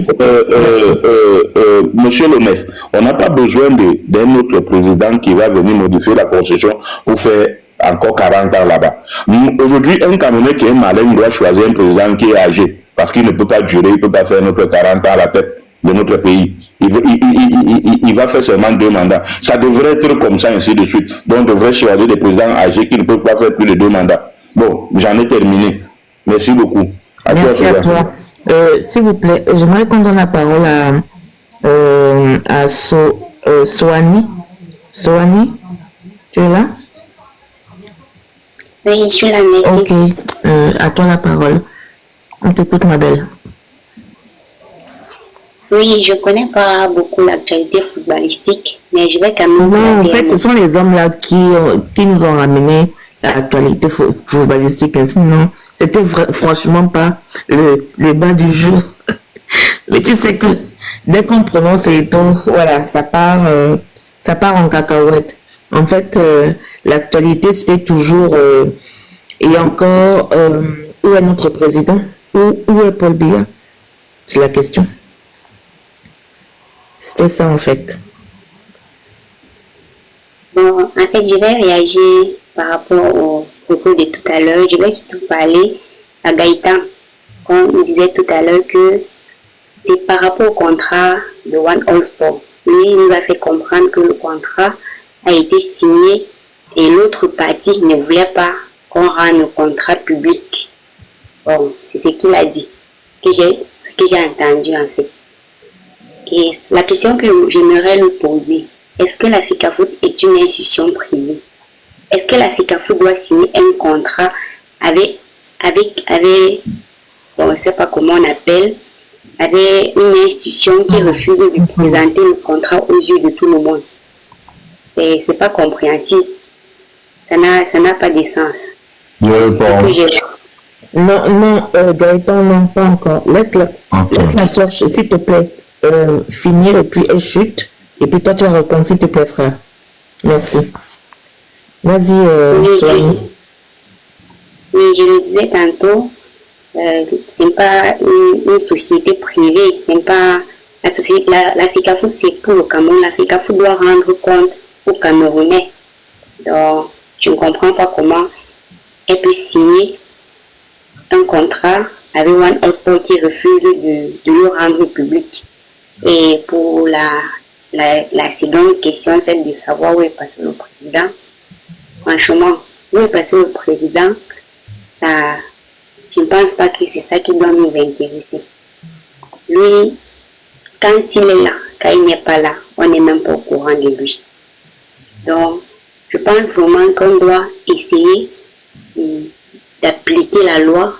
Speaker 4: Monsieur le maire, on n'a pas besoin d'un autre président qui va venir modifier la constitution pour faire encore 40 ans là-bas. Aujourd'hui, un Camerounais qui est malin doit choisir un président qui est âgé parce qu'il ne peut pas durer, il ne peut pas faire notre 40 ans à la tête de notre pays. Il va faire seulement 2 mandats. Ça devrait être comme ça, ainsi de suite. Donc, on devrait choisir des présidents âgés qui ne peuvent pas faire plus de 2 mandats. Bon, j'en ai terminé. Merci beaucoup.
Speaker 5: Merci à toi. S'il vous plaît, j'aimerais qu'on donne la parole à Soani. Soani, tu es là?
Speaker 7: Oui, je suis là, merci.
Speaker 5: Ok, à toi la parole. On t'écoute, ma belle.
Speaker 7: Oui, je ne connais pas beaucoup l'actualité footballistique, mais je vais quand même...
Speaker 5: Non, en fait, ce sont les hommes-là qui nous ont ramené l'actualité footballistique. Sinon, c'était franchement pas le débat du jour. Mais tu sais que dès qu'on prononce les tons, voilà, ça part en cacahuète. En fait, l'actualité, c'était toujours... et encore, où est notre président? Où est Paul Biya? C'est la question. C'était ça en fait.
Speaker 7: Bon, en fait, je vais réagir par rapport au propos de tout à l'heure. Je vais surtout parler à Gaëtan. Comme il disait tout à l'heure que c'est par rapport au contrat de One All Sport. Lui, il nous a fait comprendre que le contrat a été signé et l'autre partie ne voulait pas qu'on rende le contrat public. Bon, c'est ce qu'il a dit. Ce que j'ai entendu en fait. Et la question que j'aimerais lui poser, est-ce que la FECAFOOT est une institution privée? Est-ce que la FECAFOOT doit signer un contrat avec bon, je ne sais pas comment on appelle, avec une institution qui refuse de présenter le contrat aux yeux de tout le monde? C'est pas compréhensible. Ça n'a pas de sens.
Speaker 5: Non, Gaëtan, non, pas encore. Laisse-la soeur, s'il te plaît. Finir et puis elle chute et puis toi tu vas répondre s'il te plaît frère. Merci. Vas-y Soani.
Speaker 7: Oui, je le disais tantôt, c'est pas une société privée, c'est pas la société, la FECAFOOT c'est pour le Cameroun, la FECAFOOT doit rendre compte aux Camerounais. Donc je ne comprends pas comment elle peut signer un contrat avec One All Sport qui refuse de le rendre public. Et pour la seconde question, c'est de savoir où est passé le président. Franchement, où est passé le président, ça, je ne pense pas que c'est ça qui doit nous intéresser. Lui, quand il est là, quand il n'est pas là, on n'est même pas au courant de lui. Donc, je pense vraiment qu'on doit essayer d'appliquer la loi,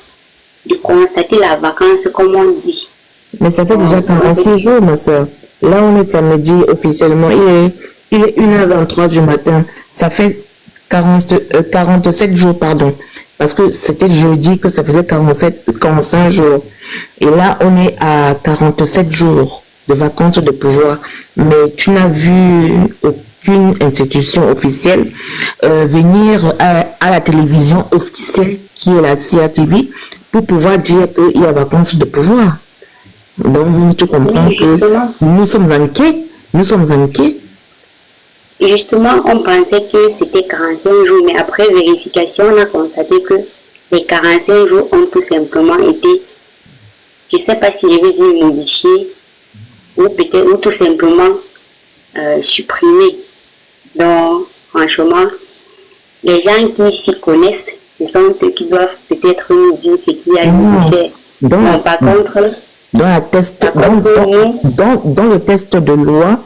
Speaker 7: de constater la vacance comme on dit.
Speaker 5: Mais ça fait déjà 46 jours, ma soeur. Là, on est samedi officiellement. Il est 1h23 du matin. Ça fait 47 jours, pardon. Parce que c'était jeudi que ça faisait 45 jours. Et là, on est à 47 jours de vacances de pouvoir. Mais tu n'as vu aucune institution officielle venir à la télévision officielle qui est la CRTV pour pouvoir dire qu'il y a vacance de pouvoir. Donc, tu comprends que nous sommes inquiets. Nous sommes inquiets.
Speaker 7: Justement, on pensait que c'était 45 jours, mais après vérification, on a constaté que les 45 jours ont tout simplement été, je ne sais pas si je vais dire modifiés, ou peut-être, ou tout simplement supprimés. Donc, franchement, les gens qui s'y connaissent, ce sont eux qui doivent peut-être nous dire ce qu'il y a à faire. Par contre,
Speaker 5: dans le test de loi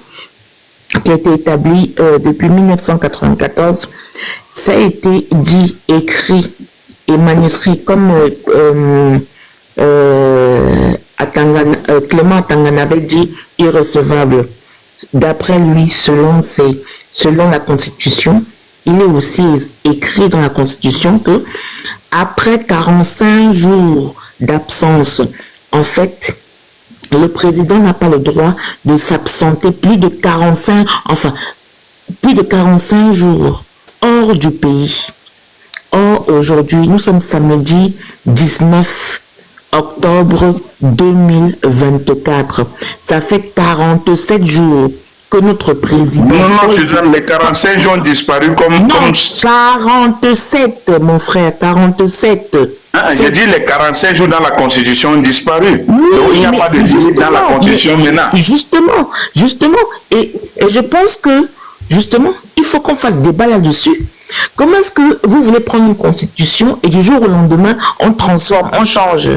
Speaker 5: qui a été établi depuis 1994, ça a été dit, écrit et manuscrit comme Clément Atangana avait dit irrecevable. D'après lui, selon la Constitution, il est aussi écrit dans la Constitution que après 45 jours d'absence, en fait, le président n'a pas le droit de s'absenter plus de 45 jours hors du pays. Or, aujourd'hui, nous sommes samedi 19 octobre 2024. Ça fait 47 jours que notre président...
Speaker 4: Non, Suzanne, les 45 jours ont disparu comme...
Speaker 5: Non, 47, mon frère, 47.
Speaker 4: J'ai dit les 45 jours dans la Constitution ont disparu. Oui, donc il n'y a pas de limite dans la Constitution maintenant.
Speaker 5: Justement. Et je pense que, justement, il faut qu'on fasse débat là-dessus. Comment est-ce que vous voulez prendre une Constitution et du jour au lendemain, on transforme, on change?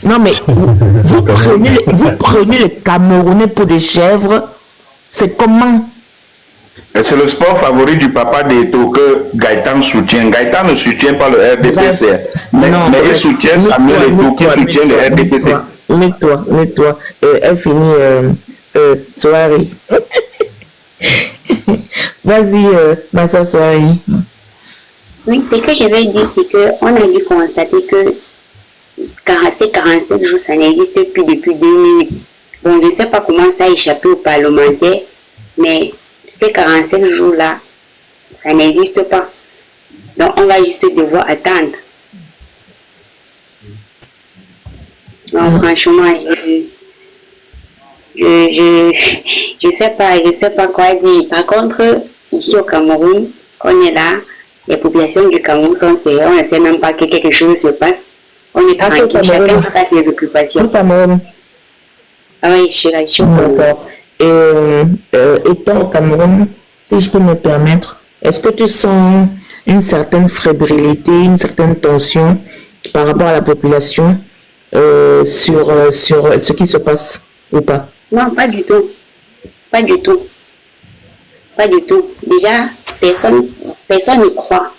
Speaker 5: Non, mais vous prenez les Camerounais pour des chèvres, c'est comment?
Speaker 4: C'est le sport favori du papa d'Eto que Gaëtan soutient. Gaëtan ne soutient pas le RDPC, mais il soutient Samuel Eto'o qui soutient le RDPC.
Speaker 5: Mets-toi. Elle finit soirée. Vas-y, ma soeur soirée.
Speaker 7: Oui, ce que je vais dire, c'est qu'on a dû constater que ces 47 jours, ça n'existe plus depuis 2008. Bon, je ne sais pas comment ça a échappé aux parlementaires, mais ces 45 jours-là, ça n'existe pas. Donc, on va juste devoir attendre. Donc, franchement, je sais pas quoi dire. Par contre, ici au Cameroun, on est là, les populations du Cameroun sont sérieuses, on ne sait même pas que quelque chose se passe. On est tranquille, chacun a ses occupations. Ah oui, je suis là, je suis
Speaker 5: d'accord. Étant au Cameroun, si je peux me permettre, est-ce que tu sens une certaine fébrilité, une certaine tension par rapport à la population sur ce qui se passe ou pas?
Speaker 7: Non, pas du tout. Pas du tout. Déjà, personne ne croit.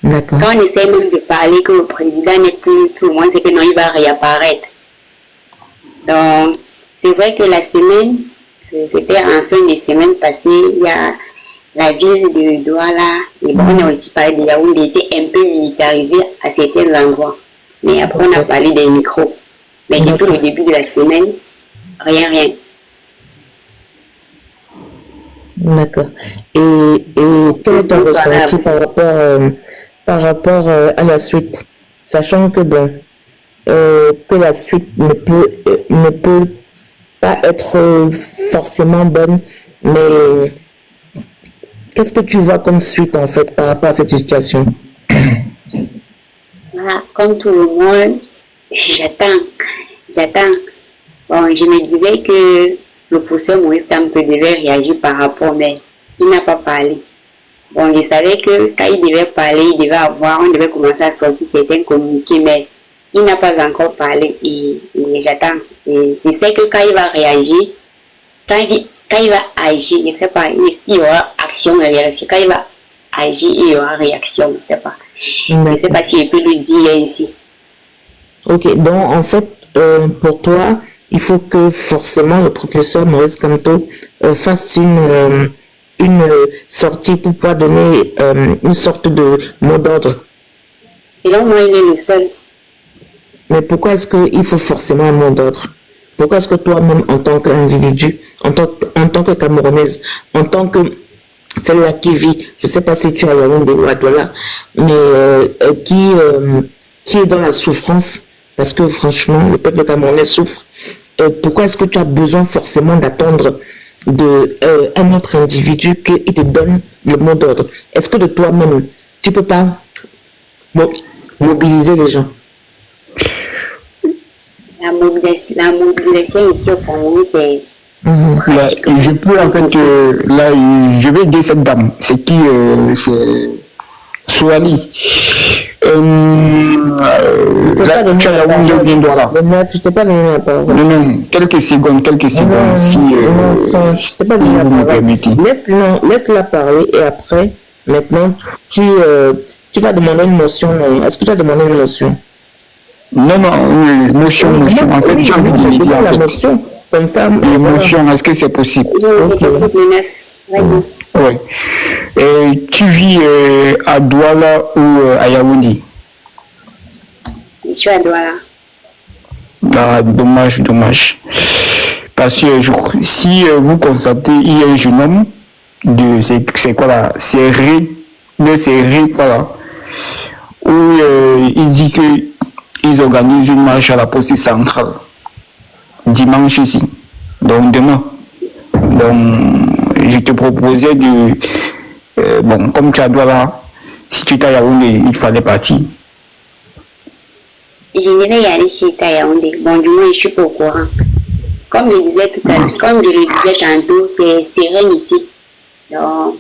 Speaker 5: D'accord.
Speaker 7: Quand on essaie même de parler que le président n'est plus tout le monde, c'est que non, il va réapparaître. Donc, c'est vrai que la semaine, c'était en fin de semaine passée, il y a la ville de Douala, et bon, on a aussi parlé de Yaoundé, était un peu militarisé à certains endroits. Mais après, on a parlé des micros. Mais depuis le début de la semaine, rien.
Speaker 5: D'accord. Et quel est ton ressenti par rapport à la suite, sachant que que la suite ne peut pas être forcément bonne, mais qu'est-ce que tu vois comme suite en fait par rapport à cette situation?
Speaker 7: Voilà, comme tout le monde, j'attends. Bon, je me disais que le professeur Maurice Kamto devait réagir par rapport, mais il n'a pas parlé. Bon, je savais que quand il devait parler, on devait commencer à sortir certains communiqués, mais il n'a pas encore parlé et j'attends. Et je sais que quand il va réagir, quand il va agir, je ne sais pas, il y aura action et réaction. Quand il va agir, il y aura réaction, je ne sais pas. Je ne sais pas si je peux le dire ainsi.
Speaker 5: Ok, donc en fait, pour toi, il faut que forcément le professeur Maurice Kamto fasse une sortie pour pouvoir donner une sorte de mot d'ordre.
Speaker 7: Et là, moi, il est le seul.
Speaker 5: Mais pourquoi est-ce qu'il faut forcément un mot d'ordre? Pourquoi est-ce que toi-même, en tant qu'individu, en tant que Camerounaise, en tant que celle-là qui vit, je ne sais pas si tu as Yaoundé ou à Douala, mais qui est dans la souffrance, parce que franchement, le peuple camerounais souffre. Pourquoi est-ce que tu as besoin forcément d'attendre un autre individu qu'il te donne le mot d'ordre? Est-ce que de toi-même, tu ne peux pas mobiliser les gens?
Speaker 7: La mobilisation ici au Cameroun, c'est...
Speaker 3: Là, je peux en fait, là, je vais dire cette dame, c'est qui, c'est Souali. Là, tu as la Yaoundé bien droit là.
Speaker 5: Je t'ai pas donné la parole.
Speaker 3: Non, quelques secondes, si
Speaker 5: je t'ai pas donné la parole. Laisse-la parler et après, maintenant, tu vas demander une motion. Est-ce que tu as demandé une motion?
Speaker 3: Non, motion. En fait, j'ai envie de dire
Speaker 5: la motion. Comme ça,
Speaker 3: l'émotion, est-ce que c'est possible? Oui. Tu vis à Douala ou à Yaoundé?
Speaker 7: Je suis à Douala.
Speaker 3: Ah, dommage. Parce que si vous constatez, il y a un jeune homme c'est quoi là? Voilà. Où il dit qu'ils organisent une marche à la poste centrale. Dimanche ici, donc demain. Donc, je te proposais comme tu as droit là, si tu t'as Yaoundé, il fallait partir.
Speaker 7: Je devais y aller si tu as Yaoundé. Bon, du moins, je ne suis pas au courant. Comme je le disais tantôt, c'est rien ici. Donc,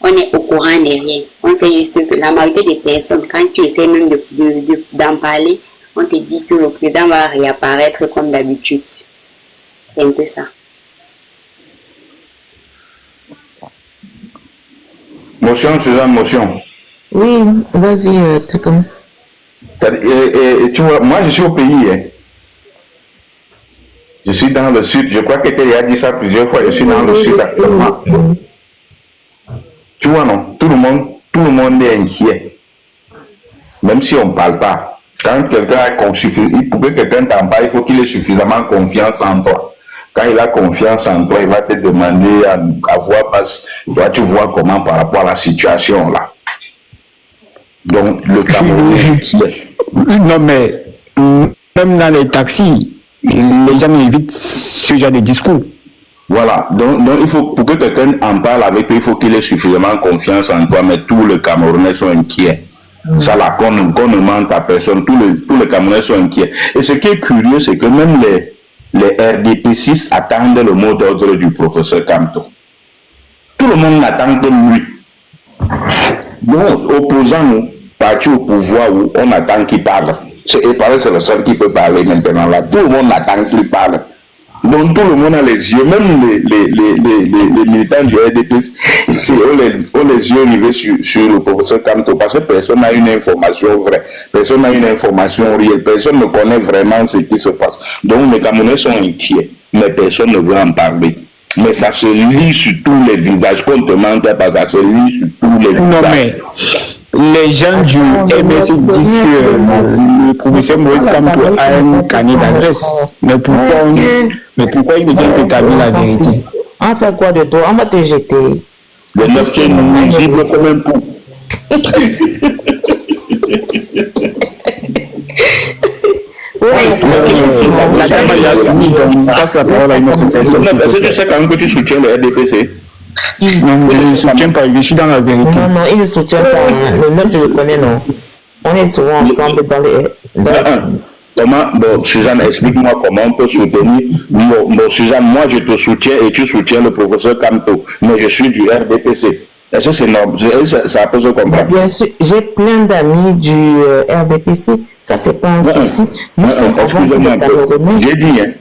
Speaker 7: on est au courant de rien. On sait juste que la majorité des personnes, quand tu essaies même d'en parler, on te dit que le président va réapparaître comme d'habitude. C'est un peu ça.
Speaker 4: Motion, Suzanne, motion.
Speaker 5: Oui, vas-y, t'es comme.
Speaker 4: Tu vois, moi je suis au pays. Hein. Je suis dans le sud. Je crois que tu as dit ça plusieurs fois. Je suis dans le sud actuellement. Tu vois, non, tout le monde est inquiet. Même si on ne parle pas. Quand quelqu'un pour que quelqu'un t'en parle, il faut qu'il ait suffisamment confiance en toi. Quand il a confiance en toi, il va te demander à voir, parce que toi, tu vois comment par rapport à la situation là. Donc, le Cameroun est inquiet.
Speaker 3: Non, mais même dans les taxis, les gens évitent ce genre de discours.
Speaker 4: Voilà, donc il faut, pour que quelqu'un en parle avec toi, il faut qu'il ait suffisamment confiance en toi, mais tous les Camerounais sont inquiets. Ça là, qu'on ne mente à personne, tous les Camerounais sont inquiets. Et ce qui est curieux, c'est que même les RDPCistes attendent le mot d'ordre du professeur Kamto. Tout le monde n'attend que lui. Donc, opposants, partis au pouvoir, où on attend qu'il parle. Et pareil, c'est le seul qui peut parler maintenant là. Tout le monde attend qu'il parle. Donc tout le monde a les yeux, même les militants du RDP, ont les yeux rivés sur le professeur Kamto, parce que personne n'a une information vraie, personne n'a une information réelle, personne ne connaît vraiment ce qui se passe. Donc les Camerounais sont inquiets, mais personne ne veut en parler. Mais ça se lit sur tous les visages, qu'on te mente pas, ça se lit sur tous les visages.
Speaker 3: Non mais, les gens du MSC disent que le professeur Moïse Kamto a un carnet d'adresse. Mais pourquoi il me dit que tu as vu la vérité?
Speaker 5: On fait quoi de toi? On va te jeter.
Speaker 4: Le 9 est nuisible comme un pou.
Speaker 3: La dame a dit, donc passe la parole à une autre personne.
Speaker 4: Est-ce que tu sais quand même que tu soutiens le RDPC?
Speaker 3: Non, je ne soutiens pas, je suis dans la vérité.
Speaker 5: Non, il ne soutient pas. Le 9, je le connais, non. On est souvent ensemble dans les...
Speaker 4: Comment, bon, Suzanne, explique-moi comment on peut soutenir. Bon, Suzanne, moi je te soutiens et tu soutiens le professeur Kamto, mais je suis du RDPC. Est-ce que c'est normal? Ça peut se comprendre?
Speaker 5: Bien sûr, j'ai plein d'amis du RDPC. Ça, c'est pas un souci. Nous sommes
Speaker 4: excusez-moi un peu. J'ai dit, hein,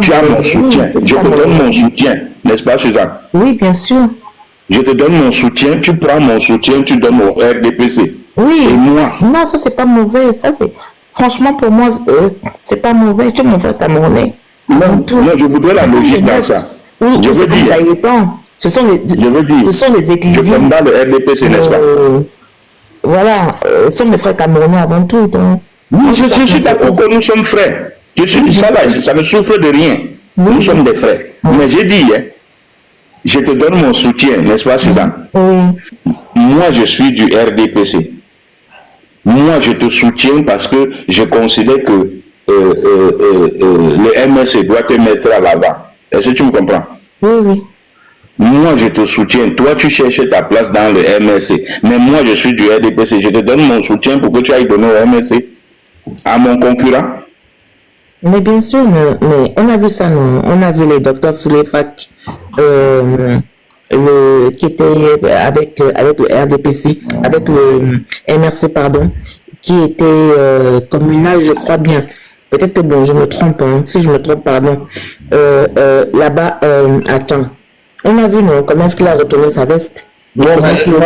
Speaker 4: tu as mon soutien. Je te donne mon soutien, n'est-ce pas, Suzanne?
Speaker 5: Oui, bien sûr.
Speaker 4: Je te donne mon soutien, tu prends mon soutien, tu donnes au RDPC.
Speaker 5: Oui,
Speaker 4: et moi,
Speaker 5: non, ça, c'est pas mauvais. Ça, c'est... Franchement, pour moi, c'est pas mauvais. Tu es mon frère camerounais.
Speaker 4: Non, je voudrais la logique dans ça.
Speaker 5: Oui,
Speaker 4: je veux dire.
Speaker 5: Ce sont les églises.
Speaker 4: Je fonde dans le RDPC, n'est-ce pas?
Speaker 5: Voilà, ce sont mes frères camerounais avant tout. Donc,
Speaker 4: oui, je suis d'accord que nous sommes frères. Ça ne souffre de rien. Nous sommes des frères. Mais j'ai dit, je te donne mon soutien, n'est-ce pas, Suzanne? Moi, je suis du RDPC. Moi, je te soutiens parce que je considère que le MSC doit te mettre à l'avant. Est-ce que tu me comprends?
Speaker 5: Oui.
Speaker 4: Moi, je te soutiens. Toi, tu cherches ta place dans le MSC. Mais moi, je suis du RDPC. Je te donne mon soutien pour que tu ailles donner au MSC à mon concurrent.
Speaker 5: Mais bien sûr, mais on a vu ça, nous. On a vu les docteurs Foulefak qui était avec le RDPC, avec le MRC, pardon, qui était communal, je crois bien. Peut-être que bon, je me trompe, hein, si je me trompe, pardon. Là-bas, attends. On a vu, non, comment est-ce qu'il a retourné sa veste? Comment est-ce qu'il a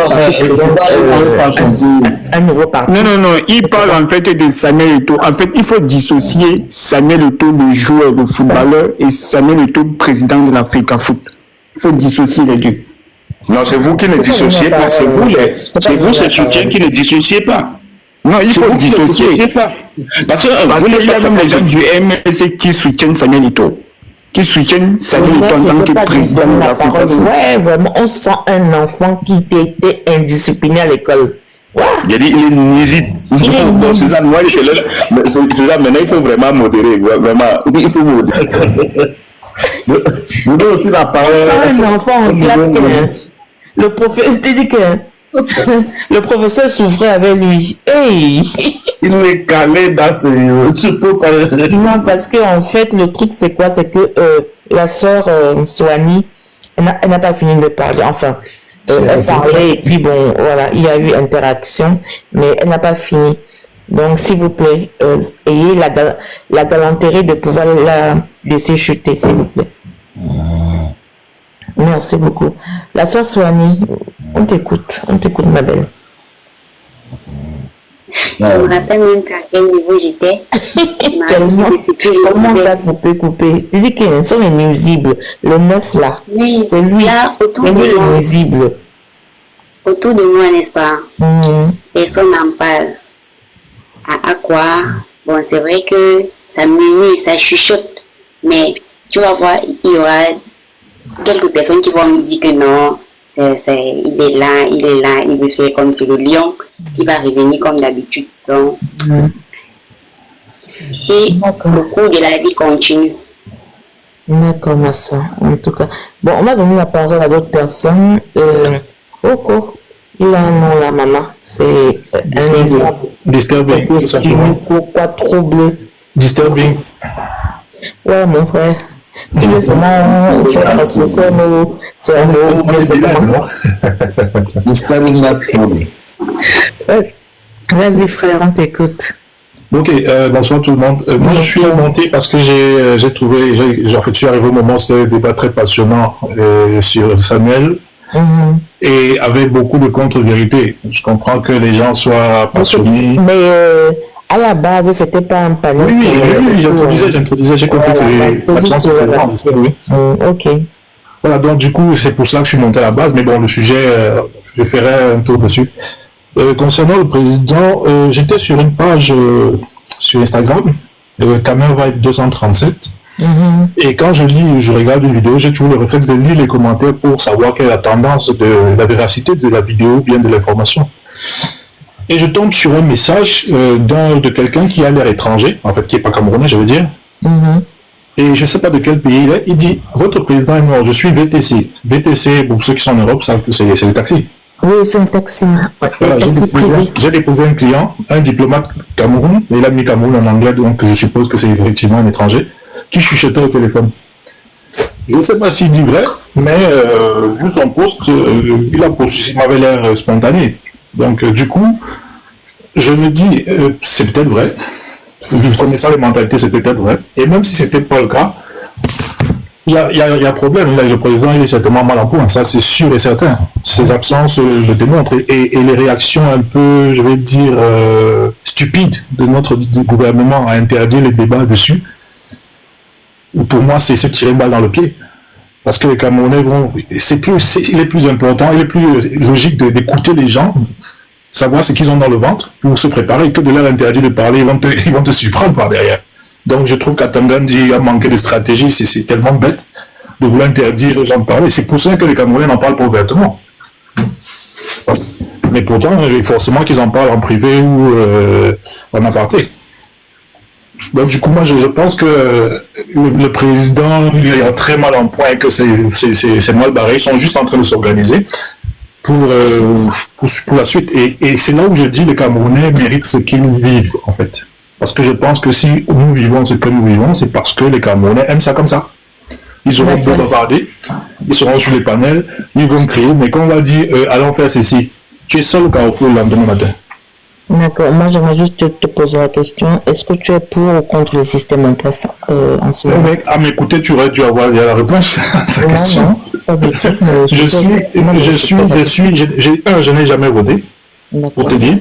Speaker 5: un nouveau parti?
Speaker 3: Non, il parle en fait de Samuel Eto'o. En fait, il faut dissocier Samuel Eto'o, le joueur, le footballeur, et Samuel Eto'o, président de l'Africa Foot. Il faut dissocier les deux.
Speaker 4: Non, c'est vous qui ne dissociez pas. C'est vous, ces soutiens qui ne dissociez pas.
Speaker 3: Non, il faut dissocier.
Speaker 4: Parce
Speaker 3: qu'il y a même les gens du MSC qui soutiennent Samuel Eto'o. Qui soutiennent Samuel Eto'o en tant que président de l'Africa Foot.
Speaker 5: Ouais, vraiment, on sent un enfant qui était indiscipliné à l'école.
Speaker 4: Il a dit, il est nuisible. Suzanne, moi, maintenant, il faut vraiment modérer. Vraiment, il faut modérer. Vous aussi la parole.
Speaker 5: On sent un enfant en classe que le professeur dit que le professeur souffrait avec lui. Hey!
Speaker 2: Il est calé dans ce... Tu peux pas...
Speaker 5: Non, parce que en fait, le truc, c'est quoi? C'est que la sœur Soani, elle n'a pas fini de parler. Enfin, elle parlait et puis bon, voilà, il y a eu interaction, mais elle n'a pas fini. Donc, s'il vous plaît, ayez la galanterie de pouvoir la laisser chuter, s'il vous plaît. Merci beaucoup. La sœur Soani, on t'écoute, ma belle.
Speaker 7: Je me rappelle même qu'à quel niveau j'étais.
Speaker 5: Comment t'as coupé? Tu dis qu'ils sont les nuisibles. Le 9 là.
Speaker 7: Oui,
Speaker 5: c'est lui.
Speaker 7: Là, autour de
Speaker 5: moi. Nuisible.
Speaker 7: Autour de moi, n'est-ce pas? Personne n'en parle. À quoi? Bon, c'est vrai que ça murmure, ça chuchote. Mais tu vas voir, il y aura quelques personnes qui vont me dire que non. Il est là, il veut faire comme sur le lion, il va revenir comme d'habitude. Donc, si le cours de la vie continue.
Speaker 5: D'accord, ma soeur, en tout cas. Bon, on va donner la parole à d'autres personnes. Oko, il a un nom là, maman. C'est
Speaker 6: Disturbing, tout simplement.
Speaker 5: Pourquoi trouble?
Speaker 6: Disturbing.
Speaker 5: Ouais, mon frère. Tu veux seulement faire ce que c'est un mot. Vas-y frère, on t'écoute.
Speaker 6: Ok, bonsoir tout le monde. Moi je suis remonté parce que j'ai trouvé, je suis arrivé au moment où c'était un débat très passionnant sur Samuel et avec beaucoup de contre-vérités. Je comprends que les gens soient passionnés.
Speaker 5: Mais à la base, c'était pas un panier.
Speaker 6: Oui, j'introduisais, j'ai compris que c'est l'absence de présence.
Speaker 5: Ok.
Speaker 6: Voilà, donc du coup, c'est pour ça que je suis monté à la base, mais bon, le sujet, je ferai un tour dessus. Concernant le président, j'étais sur une page sur Instagram, Camer Vibe 237, et quand je regarde une vidéo, j'ai toujours le réflexe de lire les commentaires pour savoir quelle est la tendance de la véracité de la vidéo ou bien de l'information. Et je tombe sur un message de quelqu'un qui a l'air étranger, en fait, qui n'est pas camerounais, je veux dire. Et je ne sais pas de quel pays il est. Il dit, votre président est mort, je suis VTC. VTC, pour ceux qui sont en Europe, savent que c'est le taxi.
Speaker 5: Oui, c'est un taxi.
Speaker 6: Voilà, j'ai déposé un client, un diplomate Cameroun, et il a mis Cameroun en anglais, donc je suppose que c'est effectivement un étranger, qui chuchotait au téléphone. Je ne sais pas s'il dit vrai, mais vu son post, il m'avait l'air spontané. Donc, du coup, je me dis, c'est peut-être vrai. Connaissant les mentalités, c'est peut-être vrai. Et même si ce n'était pas le cas, il y a problème. Là, le président, il est certainement mal en point. Ça, c'est sûr et certain. Ses absences le démontrent. Et les réactions un peu, je vais dire, stupides de notre gouvernement à interdire les débats dessus, pour moi, c'est se tirer une balle dans le pied. Parce que les Camerounais il est plus important, il est plus logique d'écouter les gens, savoir ce qu'ils ont dans le ventre pour se préparer, que de leur interdire de parler, ils vont te surprendre par derrière. Donc je trouve qu'Atangandi a manqué de stratégie, c'est tellement bête de vouloir interdire aux gens de parler. C'est pour ça que les Camerounais n'en parlent pas ouvertement. Mais pourtant, forcément qu'ils en parlent en privé ou en aparté. Donc du coup, moi je pense que le président, il est très mal en point, que c'est mal barré. Ils sont juste en train de s'organiser pour la suite. Et c'est là où je dis que les Camerounais méritent ce qu'ils vivent, en fait. Parce que je pense que si nous vivons ce que nous vivons, c'est parce que les Camerounais aiment ça comme ça. Ils auront beau bavarder, ils seront sur les panels, ils vont crier, mais quand on va dire allons faire ceci, tu es seul au Carrefour le lendemain matin.
Speaker 5: D'accord, moi j'aimerais juste te poser la question, est-ce que tu es pour ou contre le système en place en ce moment?
Speaker 6: À m'écouter, tu aurais dû avoir la réponse à ta question. Je n'ai jamais voté, pour te dire.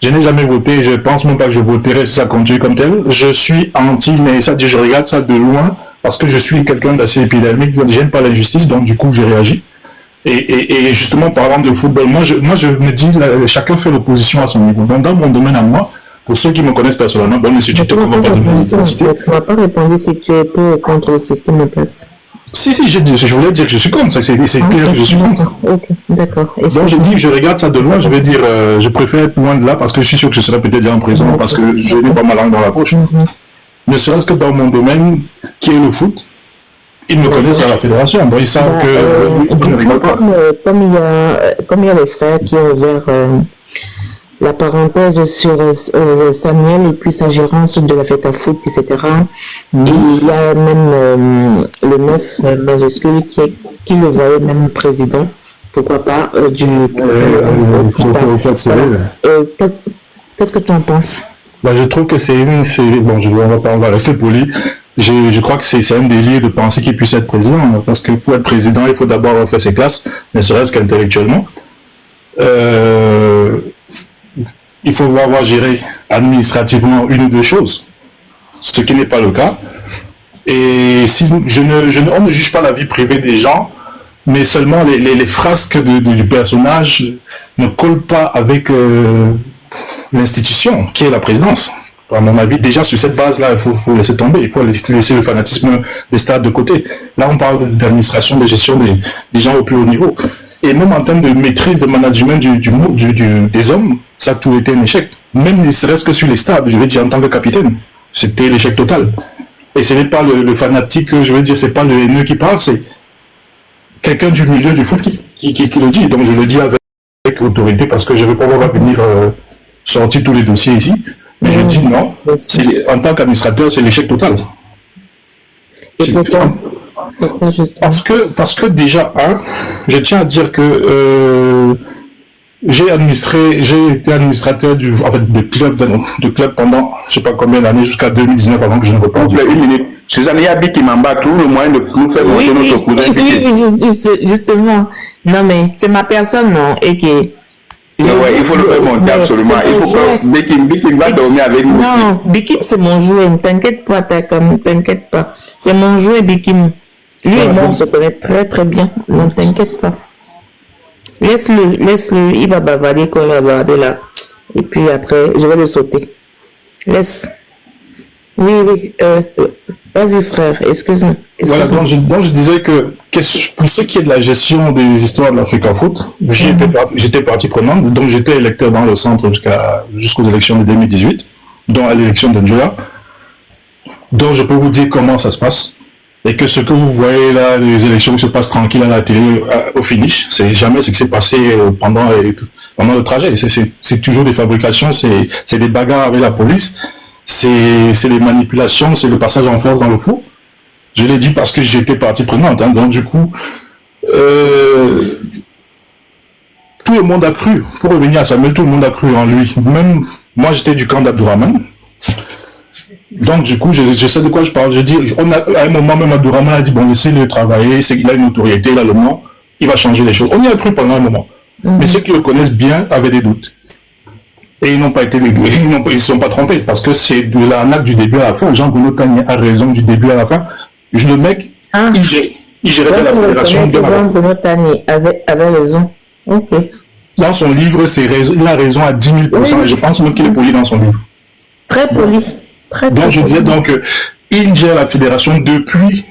Speaker 6: Je n'ai jamais voté, je pense même pas que je voterai si ça continue comme tel. Je suis anti, mais ça dit, je regarde ça de loin parce que je suis quelqu'un d'assez épidermique, j'aime pas l'injustice, donc du coup j'ai réagi. Et justement, parlant de football, moi je me dis, chacun fait l'opposition à son niveau. Donc dans mon domaine à moi, pour ceux qui me connaissent personnellement, bon, mais si tu ne te comprends pas de mes identités.
Speaker 5: Tu n'as pas répondu si tu es pour ou contre le système en place.
Speaker 6: Si, je voulais dire que je suis contre, c'est clair que je suis contre.
Speaker 5: Ok, d'accord.
Speaker 6: Donc j'ai dit que je regarde ça de loin, je vais dire, je préfère être loin de là parce que je suis sûr que je serais peut-être en prison parce que je n'ai pas ma langue dans la poche. Ne serait-ce que dans mon domaine, qui est le foot, ils me connaissent à la fédération, donc ils savent que je ne rigole pas.
Speaker 5: Comme il y a les frères qui ont ouvert la parenthèse sur Samuel et puis sa gérance de la fête à foot, etc. Et il y a même le 9 majuscule qui le voyait même président, pourquoi pas, du... Qu'est-ce que tu en penses?
Speaker 6: Je trouve que on va rester poli. Je crois que c'est un délire de penser qu'il puisse être président, parce que pour être président, il faut d'abord avoir fait ses classes, ne serait-ce qu'intellectuellement. Il faut avoir géré administrativement une ou deux choses, ce qui n'est pas le cas. Et si on ne juge pas la vie privée des gens, mais seulement les frasques du personnage ne collent pas avec l'institution qui est la présidence. À mon avis, déjà sur cette base-là, il faut laisser tomber, il faut laisser le fanatisme des stades de côté. Là, on parle d'administration, de gestion des gens au plus haut niveau. Et même en termes de maîtrise, de management des hommes, ça a tout été un échec. Même ne serait-ce que sur les stades, je vais dire en tant que capitaine, c'était l'échec total. Et ce n'est pas le fanatique, je veux dire, c'est pas le haineux qui parle, c'est quelqu'un du milieu du foot qui le dit. Donc je le dis avec autorité parce que je ne veux pas voir venir sortir tous les dossiers ici. Mais je dis non, en tant qu'administrateur, c'est l'échec total.
Speaker 5: Et pourquoi
Speaker 6: parce que déjà, je tiens à dire que j'ai été administrateur de club pendant je ne sais pas combien d'années, jusqu'à 2019 avant que je ne reparte.
Speaker 4: Une minute. Suzanne, il y a Biki Mamba, tout le moyen de nous faire monter notre cousin.
Speaker 5: Oui, justement. Non, mais c'est ma personne, non, et que...
Speaker 4: il faut le faire monter absolument. Il faut que Bikim va dormir avec nous.
Speaker 5: Non, Bikim, c'est mon jouet. Ne t'inquiète pas, t'inquiète pas. C'est mon jouet, Bikim. Lui et moi, on se connaît très très bien. Ne t'inquiète pas. Laisse-le. Il va bavarder quand il va bavarder là. Et puis après, je vais le sauter. Laisse. Oui. Vas-y, frère. Excuse-moi.
Speaker 6: Voilà, donc je disais que pour ce qui est de la gestion des histoires de l'Africa Foot, j'étais partie prenante, donc j'étais électeur dans le centre jusqu'aux élections de 2018, dont à l'élection d'Anjola. Donc je peux vous dire comment ça se passe. Et que ce que vous voyez là, les élections qui se passent tranquilles à la télé au finish, c'est jamais ce qui s'est passé pendant le trajet. C'est toujours des fabrications, c'est des bagarres avec la police, c'est des manipulations, c'est le passage en force dans le flou. Je l'ai dit parce que j'étais partie prenante. Donc du coup, tout le monde a cru. Pour revenir à Samuel, tout le monde a cru en lui. Même moi, j'étais du camp d'Abdourahmane. Donc du coup, je sais de quoi je parle. Je dis, à un moment même Abdourahmane a dit bon, laissez-le travailler, il a une autorité, il a le nom, il va changer les choses. On y a cru pendant un moment. Mais ceux qui le connaissent bien avaient des doutes. Et ils n'ont pas été ils ne sont pas trompés parce que c'est de l'arnaque du début à la fin. Jean-Bruno Tagné a raison du début à la fin. Le mec, il gérait la fédération bien avant.
Speaker 5: Jean-Bruno Tagné avait raison. Ok.
Speaker 6: Dans son livre, il a raison à 10 000%. Et je pense même qu'il est poli dans son livre.
Speaker 5: Très poli.
Speaker 6: Donc, je disais donc, il gère la fédération depuis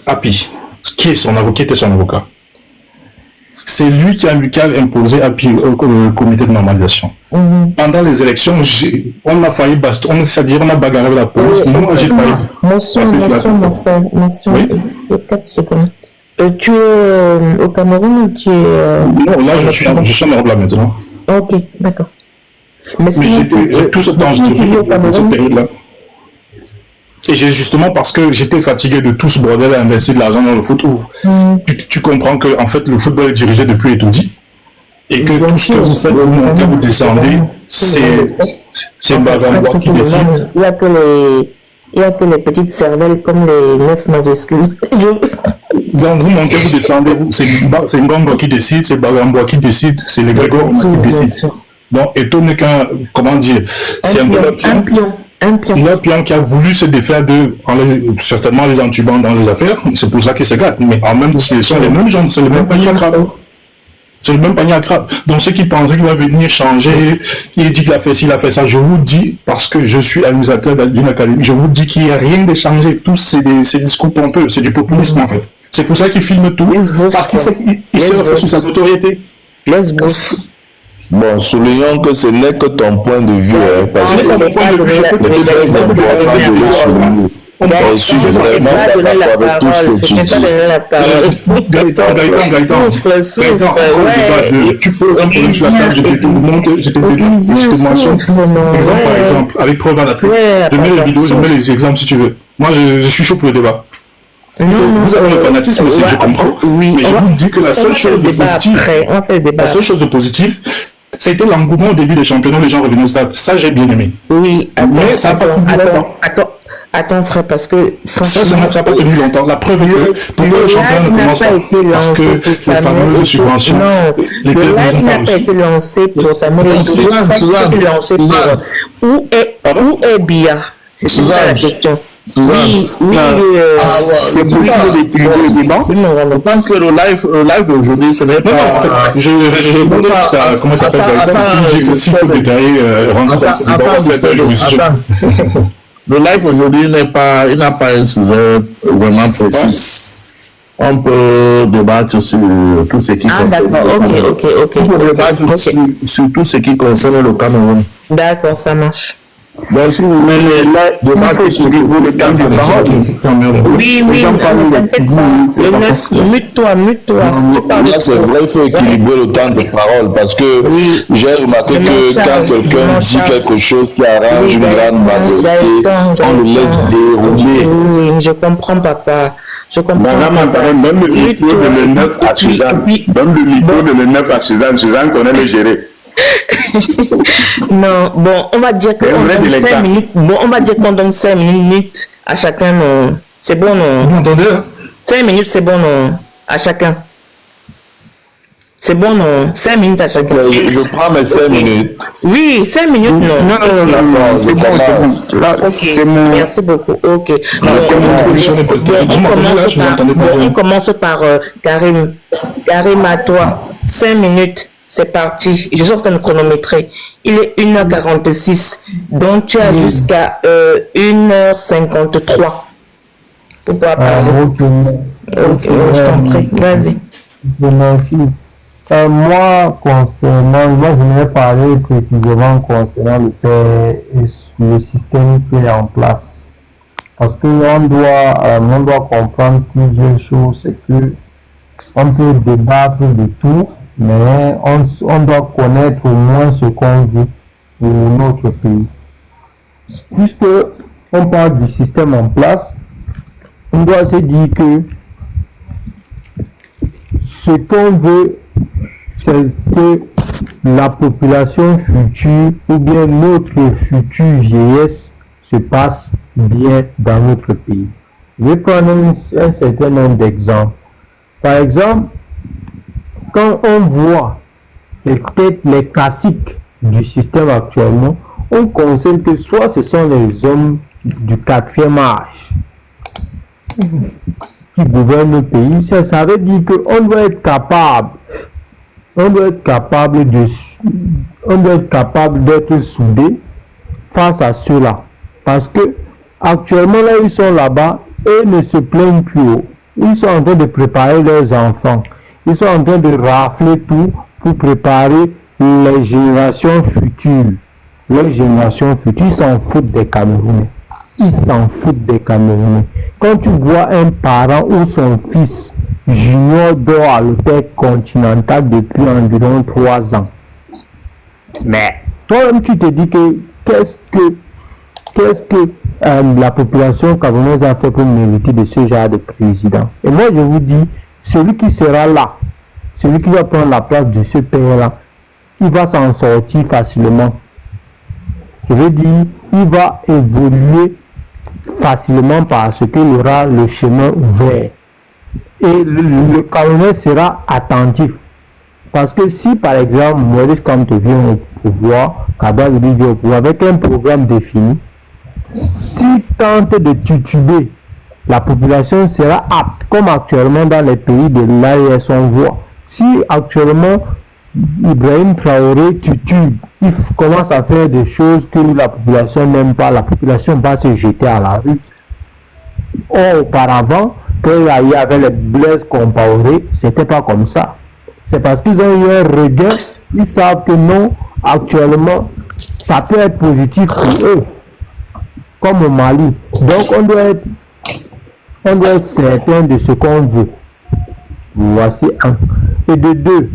Speaker 6: API, qui était son avocat. C'est lui qui a imposé API au comité de normalisation. Pendant les élections, on a failli c'est-à-dire on a bagarré avec la police. Moi, j'ai failli.
Speaker 5: Mon frère,
Speaker 6: oui?
Speaker 5: 4 secondes. Tu es au Cameroun ou tu es...
Speaker 6: Non, là, je suis en Europe là maintenant.
Speaker 5: Ok, d'accord. Mais
Speaker 6: j'ai tout ce temps, j'étais dans cette période-là. Et justement parce que j'étais fatigué de tout ce bordel à investir de l'argent dans le foot, tu comprends que en fait le football est dirigé depuis Etoudi et que tout ce que vous faites, vous montez, vous descendez, c'est Bagambois qui décide.
Speaker 5: Il y a que les petites cervelles comme les 9 majuscules.
Speaker 6: Donc vous montez, vous descendez, c'est Ngongo qui décide, c'est Bagambois qui décide, c'est les Grégoire qui décident. Donc Eto n'est qu'un, comment dire, c'est un pion. Le pion qui a voulu se défaire certainement les entubants dans les affaires, c'est pour ça qu'il se gâte. Mais en même temps, ce sont les mêmes gens, c'est le même panier à crabe. C'est le même panier à crabe. Donc ceux qui pensaient qu'il va venir changer, qui dit qu'il a fait ci, il a fait ça, je vous dis, parce que je suis administrateur d'une académie, je vous dis qu'il n'y a rien de changé. Tous ces discours pompeux, c'est du populisme en fait. C'est pour ça qu'il filme tout, parce qu'il se refait sous sa notoriété.
Speaker 2: Bon, soulignons que ce n'est que ton point de vue, parce que
Speaker 6: mon point de vue, je peux te dire
Speaker 2: je suis vraiment d'accord avec tout ce que tu dis.
Speaker 6: Gaëtan, tu poses un problème sur la table, je te mentionne exemple par exemple, avec preuve à l'appui. Je mets les vidéos, je mets les exemples si tu veux. Moi, je suis chaud pour le débat. Vous avez le fanatisme aussi, je comprends. Mais je vous dis que la seule chose de positive, c'était l'engouement au début des championnats, les gens revenaient au stade. Ça, j'ai bien aimé.
Speaker 5: Oui,
Speaker 6: mais ça n'a pas tenu longtemps.
Speaker 5: Attends, frère, parce que
Speaker 6: ça n'a pas tenu longtemps. La preuve est que pourquoi le championnat ne commence pas? Parce que les fameuses subventions, les clubs n'ont pas
Speaker 5: reçu. Été lancé pour Samuel Eto'o. Où est Bia? C'est ça la question. Oui,
Speaker 4: c'est possible d'équilibrer le débat. Je pense que le live aujourd'hui, ce n'est pas.
Speaker 6: En fait, je réponds à comment ça s'appelle. Il dit que s'il faut détailler, rentrer dans ce débat, en fait, je me suis.
Speaker 4: Le live aujourd'hui il n'a pas un sujet vraiment précis. On peut débattre sur tout ce qui concerne.
Speaker 5: Ok.
Speaker 4: On peut débattre sur tout ce qui concerne le Cameroun.
Speaker 5: D'accord, ça marche.
Speaker 4: Donc, si vous voulez débattre sur le temps de parole.
Speaker 5: Oui, t'inquiète pas. Mute-toi.
Speaker 2: Là, c'est vrai, il faut équilibrer le temps de parole parce que j'ai remarqué que quand quelqu'un dit quelque chose qui arrange une grande majorité, on le laisse dérouler.
Speaker 5: Oui, je comprends, papa. Je comprends.
Speaker 4: Donne le micro de le 9 à Suzanne. Donne le micro de le 9 à Suzanne. Suzanne connaît le gérer.
Speaker 5: Non, bon, on va dire qu'on donne 5 minutes. Bon, on va dire qu'on donne 5 minutes à chacun. C'est bon, non?
Speaker 6: Vous m'entendez?
Speaker 5: 5 minutes, c'est bon, non? À chacun. C'est bon, non? 5 minutes à chacun.
Speaker 2: Je prends mes 5 minutes.
Speaker 5: Oui, 5 minutes, non?
Speaker 2: Non,
Speaker 5: c'est bon. Là, ok, merci beaucoup. Ok. On commence par Karim. Karim, à toi. 5 minutes. C'est parti. Je suis en train de chronométrer. Il est 1h46. Donc, tu as jusqu'à 1h53 pour pouvoir parler. Ok, je t'en prie. Vas-y.
Speaker 1: Merci. Moi, j'aimerais parler précisément concernant le système qui est en place. Parce qu'on doit comprendre plusieurs choses. C'est que on peut débattre de tout, mais on doit connaître au moins ce qu'on veut pour notre pays. Puisque on parle du système en place, on doit se dire que ce qu'on veut, c'est que la population future ou bien notre future vieillesse se passe bien dans notre pays. Je vais prendre un certain nombre d'exemples. Par exemple, quand on voit peut-être les classiques du système actuellement, on constate que soit ce sont les hommes du 4e âge qui gouvernent le pays. Ça veut dire qu'on doit être capable d'être soudé face à cela. Parce que actuellement, là, ils sont là-bas et ne se plaignent plus. Ils sont en train de préparer leurs enfants. Ils sont en train de rafler tout pour préparer les générations futures. Les générations futures, ils s'en foutent des Camerounais. Ils s'en foutent des Camerounais. Quand tu vois un parent ou son fils junior dort à l'hôtel Continental depuis environ 3 ans, mais toi-même tu te dis que qu'est-ce que la population camerounaise a fait pour mériter de ce genre de président? Et moi je vous dis, celui qui sera là, celui qui va prendre la place de ce père-là, il va s'en sortir facilement. Je veux dire, il va évoluer facilement parce qu'il aura le chemin ouvert. Et le Camerounais sera attentif. Parce que si par exemple Maurice Kamto vient au pouvoir, Kabila vient au pouvoir avec un programme défini, s'il tente de tituber, la population sera apte, comme actuellement dans les pays de l'AES on voit. Si actuellement Ibrahim Traoré titube, il commence à faire des choses que la population n'aime pas, la population va se jeter à la rue. Or, auparavant, quand il y avait les Blaise Compaoré, c'était pas comme ça. C'est parce qu'ils ont eu un regain, ils savent que non, actuellement, ça peut être positif pour eux, comme au Mali. Donc, on doit être certain de ce qu'on veut. Voici un. Et de deux,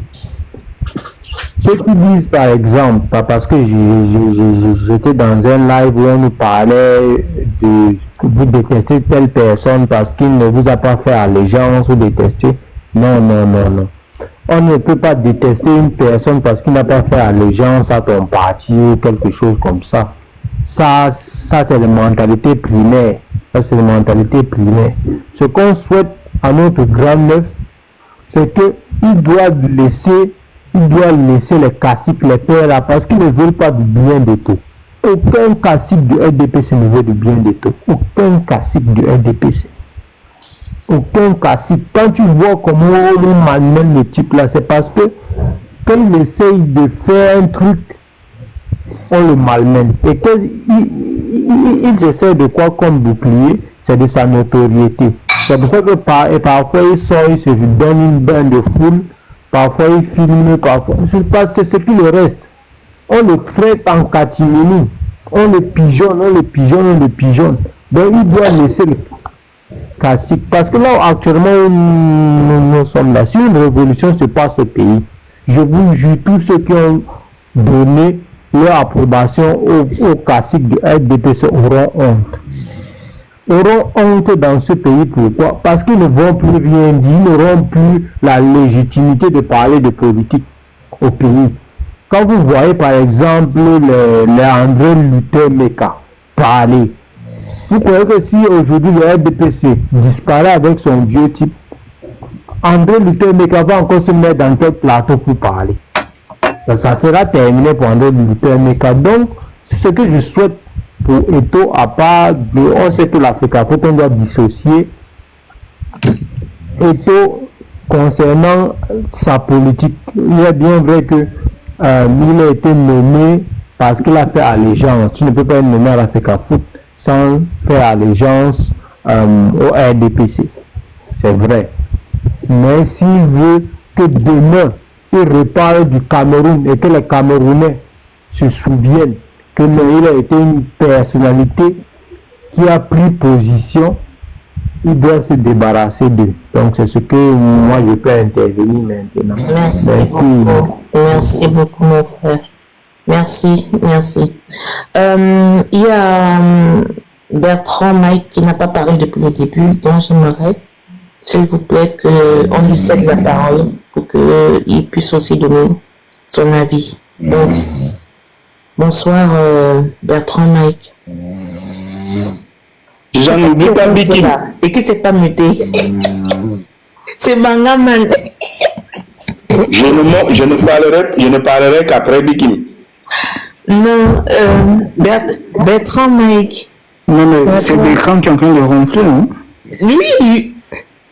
Speaker 1: ceux qui disent par exemple, parce que j'étais dans un live où on nous parlait de vous détester telle personne parce qu'il ne vous a pas fait allégeance ou détester. Non. On ne peut pas détester une personne parce qu'il n'a pas fait allégeance à ton parti ou quelque chose comme ça. Ça c'est la mentalité primaire. Ce qu'on souhaite à notre grand neuf, c'est qu'il doit laisser les caciques, les pères là, parce qu'ils ne veulent pas du bien de tout. Aucun cacique du RDPC ne veut du bien de tout. Aucun cacique du RDPC. Aucun cacique. Quand tu vois comment on malmène le type là, c'est parce que quand il essaye de faire un truc, on le malmène. Et qu'ils essaient de quoi comme bouclier, c'est de sa notoriété. C'est pour ça que parfois il sort, il se donne une bain de foule, parfois il filme, parfois. C'est ce qui le reste. On le traite en catimini, on le pigeonne. Donc il doit laisser le classique. Parce que là actuellement nous sommes là. Si une révolution se passe au pays, je vous jure, tous ceux qui ont donné leur approbation au classique du RDPC auront honte dans ce pays. Pourquoi? Parce qu'ils ne vont plus rien dire, ils n'auront plus la légitimité de parler de politique au pays. Quand vous voyez par exemple les André Luther Meka parler, vous croyez que si aujourd'hui le RDPC disparaît avec son vieux type, André Luther Meka va encore se mettre dans quel plateau pour parler? Ça sera terminé pour André Luther Meka. Donc, ce que je souhaite pour Eto'o, à part on sait que l'Afrique, on doit dissocier Eto'o concernant sa politique. Il est bien vrai que il a été nommé parce qu'il a fait allégeance. Tu ne peux pas être nommé à l'Africa Foot sans faire allégeance au RDPC. C'est vrai. Mais s'il veut que demain, il reparle du Cameroun et que les Camerounais se souviennent que il a été une personnalité qui a pris position, il doit se débarrasser d'eux. Donc c'est ce que moi je peux intervenir maintenant.
Speaker 5: Merci beaucoup mon frère. Merci. Il y a Bertrand Mike qui n'a pas parlé depuis le début, donc j'aimerais, s'il vous plaît, qu'on lui cède la parole pour qu'il puisse aussi donner son avis. Donc, bonsoir Bertrand Mike.
Speaker 4: Jean-Louis Kabiki.
Speaker 5: Et qui s'est pas muté? C'est Bangaman.
Speaker 4: Je ne parlerai qu'après Bikim.
Speaker 5: Non, Bertrand Mike.
Speaker 3: Non, mais c'est Bertrand qui est en train de ronfler, non?
Speaker 5: Lui,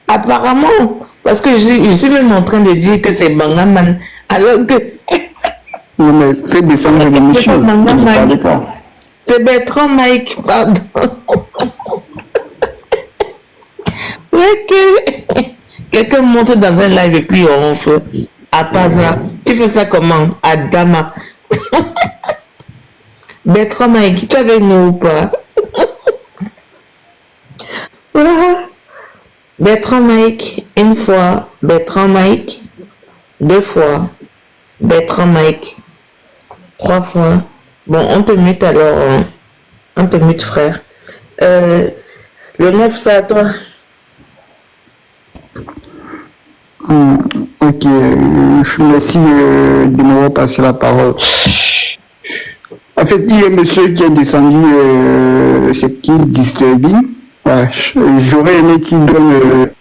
Speaker 5: apparemment, parce que je suis même en train de dire que c'est Bangaman, alors que...
Speaker 3: Non, mais fais descendre l'émission.
Speaker 5: C'est Bertrand Mike, pardon. Ouais, quelqu'un monte dans un live et puis on fait à Paza. Tu fais ça comment? À Dama. Bertrand Mike, tu es avec nous ou pas? Voilà. Bertrand Mike, une fois. Bertrand Mike, 2 fois. Bertrand Mike, 3 fois. Bon, on te mute alors. On te mute, frère. Le 9, c'est à toi.
Speaker 3: Ok, merci de m'avoir passé la parole. En fait, il y a un monsieur qui est descendu, c'est qui Disturbing. Ouais, j'aurais aimé qu'il donne